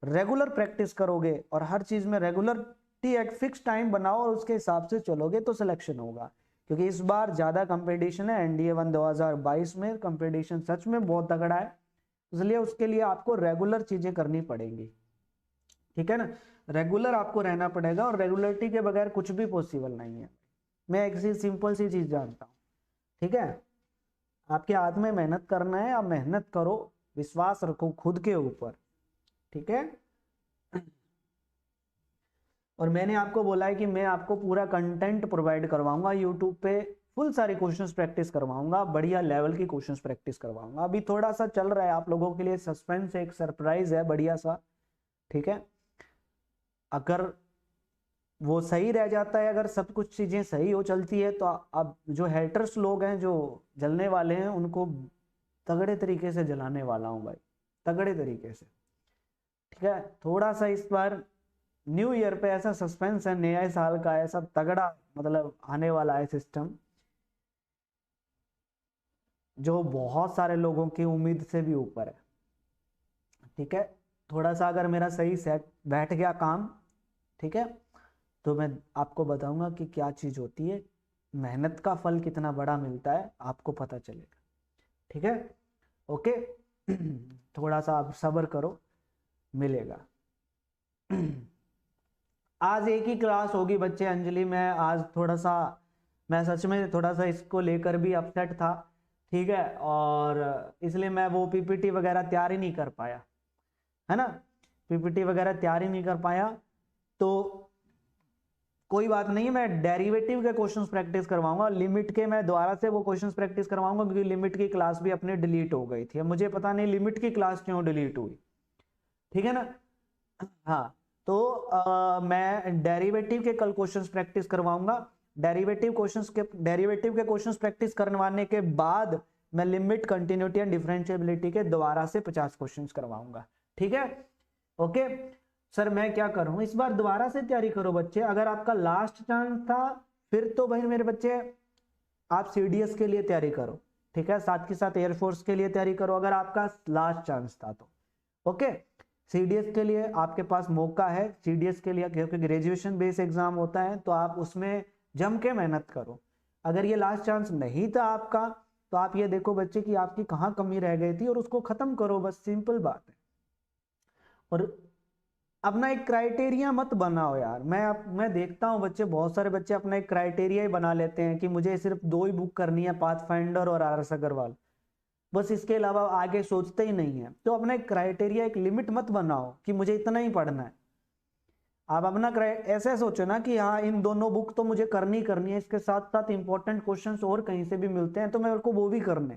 Speaker 1: रेगुलर प्रैक्टिस करोगे और हर चीज में रेगुलरटी एक फिक्स टाइम बनाओ और उसके हिसाब से चलोगे तो सिलेक्शन होगा। क्योंकि इस बार ज्यादा कंपटीशन है, एनडीए 1 2022 में कंपटीशन सच में बहुत तगड़ा है, इसलिए उसके लिए आपको रेगुलर चीजें करनी पड़ेंगी, ठीक है ना? रेगुलर आपको रहना पड़ेगा और रेगुलरिटी के बगैर कुछ भी पॉसिबल नहीं है। मैं एक सिंपल सी चीज जानता हूँ, ठीक है? आपके हाथ में मेहनत करना है, आप मेहनत करो, विश्वास रखो खुद के ऊपर, ठीक है? और मैंने आपको बोला है कि मैं आपको पूरा कंटेंट प्रोवाइड करवाऊंगा यूट्यूब पे, फुल सारी क्वेश्चंस प्रैक्टिस करवाऊंगा, बढ़िया लेवल की क्वेश्चंस प्रैक्टिस करवाऊंगा। अभी थोड़ा सा चल रहा है आप लोगों के लिए सस्पेंस, एक सरप्राइज है बढ़िया सा, ठीक है? अगर वो सही रह जाता है, अगर सब कुछ चीजें सही हो चलती है, तो अब जो हेटर्स लोग हैं, जो जलने वाले हैं, उनको तगड़े तरीके से जलाने वाला हूं भाई, तगड़े तरीके से, ठीक है? थोड़ा सा इस बार न्यू ईयर पे ऐसा सस्पेंस है, नया साल का ऐसा तगड़ा मतलब आने वाला है सिस्टम, जो बहुत सारे लोगों की उम्मीद से भी ऊपर है, ठीक है? थोड़ा सा अगर मेरा सही सेट बैठ गया काम, ठीक है, तो मैं आपको बताऊंगा कि क्या चीज होती है, मेहनत का फल कितना बड़ा मिलता है, आपको पता चलेगा, ठीक है? ओके थोड़ा सा आप सब्र करो, मिलेगा। आज एक ही क्लास होगी बच्चे अंजलि, मैं आज थोड़ा सा, मैं सच में थोड़ा सा इसको लेकर भी अपसेट था, ठीक है? और इसलिए मैं वो पीपीटी वगैरह तैयार ही नहीं कर पाया, है ना? पीपीटी वगैरह तैयार ही नहीं कर पाया, तो कोई बात नहीं, मैं डेरिवेटिव के क्वेश्चंस प्रैक्टिस करवाऊंगा, लिमिट के मैं दोबारा से वो क्वेश्चंस प्रैक्टिस करवाऊंगा, क्योंकि लिमिट की क्लास भी अपने डिलीट हो गई थी। अब मुझे पता नहीं लिमिट की क्लास क्यों डिलीट हुई, ठीक है ना? हाँ, तो मैं डेरिवेटिव के कल क्वेश्चंस प्रैक्टिस करवाऊंगा। डेरिवेटिव के क्वेश्चंस प्रैक्टिस करवाने के बाद मैं लिमिट, कंटिन्यूटी एंड डिफरेंशिएबिलिटी के दोबारा से 50 क्वेश्चंस करवाऊंगा। ठीक है, ओके सर मैं क्या करूं, इस बार दोबारा से तैयारी करो बच्चे। अगर आपका लास्ट चांस था फिर तो भाई मेरे बच्चे आप सीडीएस के लिए तैयारी करो, ठीक है, साथ के साथ एयरफोर्स के लिए तैयारी करो अगर आपका लास्ट चांस था तो। ओके, सीडीएस के लिए आपके पास मौका है, सीडीएस के लिए क्योंकि ग्रेजुएशन बेस एग्जाम होता है तो आप उसमें जम के मेहनत करो। अगर ये लास्ट चांस नहीं था आपका तो आप ये देखो बच्चे कि आपकी कहाँ कमी रह गई थी और उसको खत्म करो, बस सिंपल बात है। और अपना एक क्राइटेरिया मत बनाओ यार, मैं देखता हूँ बच्चे, बहुत सारे बच्चे अपना एक क्राइटेरिया ही बना लेते हैं कि मुझे सिर्फ 2 ही बुक करनी है, पाथफाइंडर और आर एस अग्रवाल, बस इसके अलावा आगे सोचते ही नहीं है। तो अपना एक क्राइटेरिया, एक लिमिट मत बनाओ कि मुझे इतना ही पढ़ना है। आप अपना ऐसे सोचो ना कि हाँ इन दोनों बुक तो मुझे करनी है, इसके साथ साथ इंपॉर्टेंट क्वेश्चंस और कहीं से भी मिलते हैं तो मेरे को वो भी करने।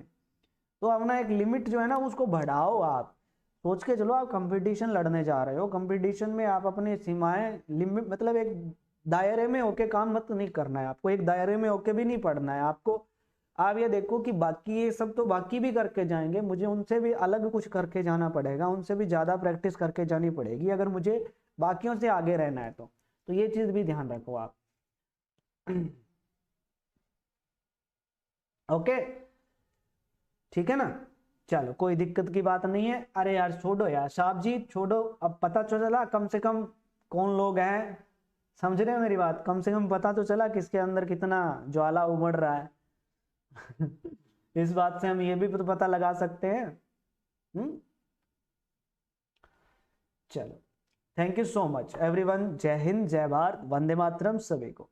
Speaker 1: तो अपना एक लिमिट जो है ना उसको बढ़ाओ। आप सोच के चलो आप कंपटीशन लड़ने जा रहे हो, कंपटीशन में आप अपनी सीमाएं लिमिट मतलब एक दायरे में होके काम मत नहीं करना है आपको, एक दायरे में होके भी नहीं पढ़ना है आपको। आप ये देखो कि बाकी ये सब तो बाकी भी करके जाएंगे, मुझे उनसे भी अलग कुछ करके जाना पड़ेगा, उनसे भी ज्यादा प्रैक्टिस करके जानी पड़ेगी अगर मुझे बाकियों से आगे रहना है तो ये चीज भी ध्यान रखो आप। ओके ठीक है ना, चलो कोई दिक्कत की बात नहीं है। अरे यार छोड़ो यार साहब जी, छोड़ो, अब पता तो चला कम से कम कौन लोग हैं, समझ रहे हो मेरी बात, कम से कम पता तो चला किसके अंदर कितना ज्वाला उमड़ रहा है। इस बात से हम ये भी तो पता लगा सकते हैं। चलो, thank you so much everyone, जय हिंद, जय भारत, वंदे मातरम सभी को।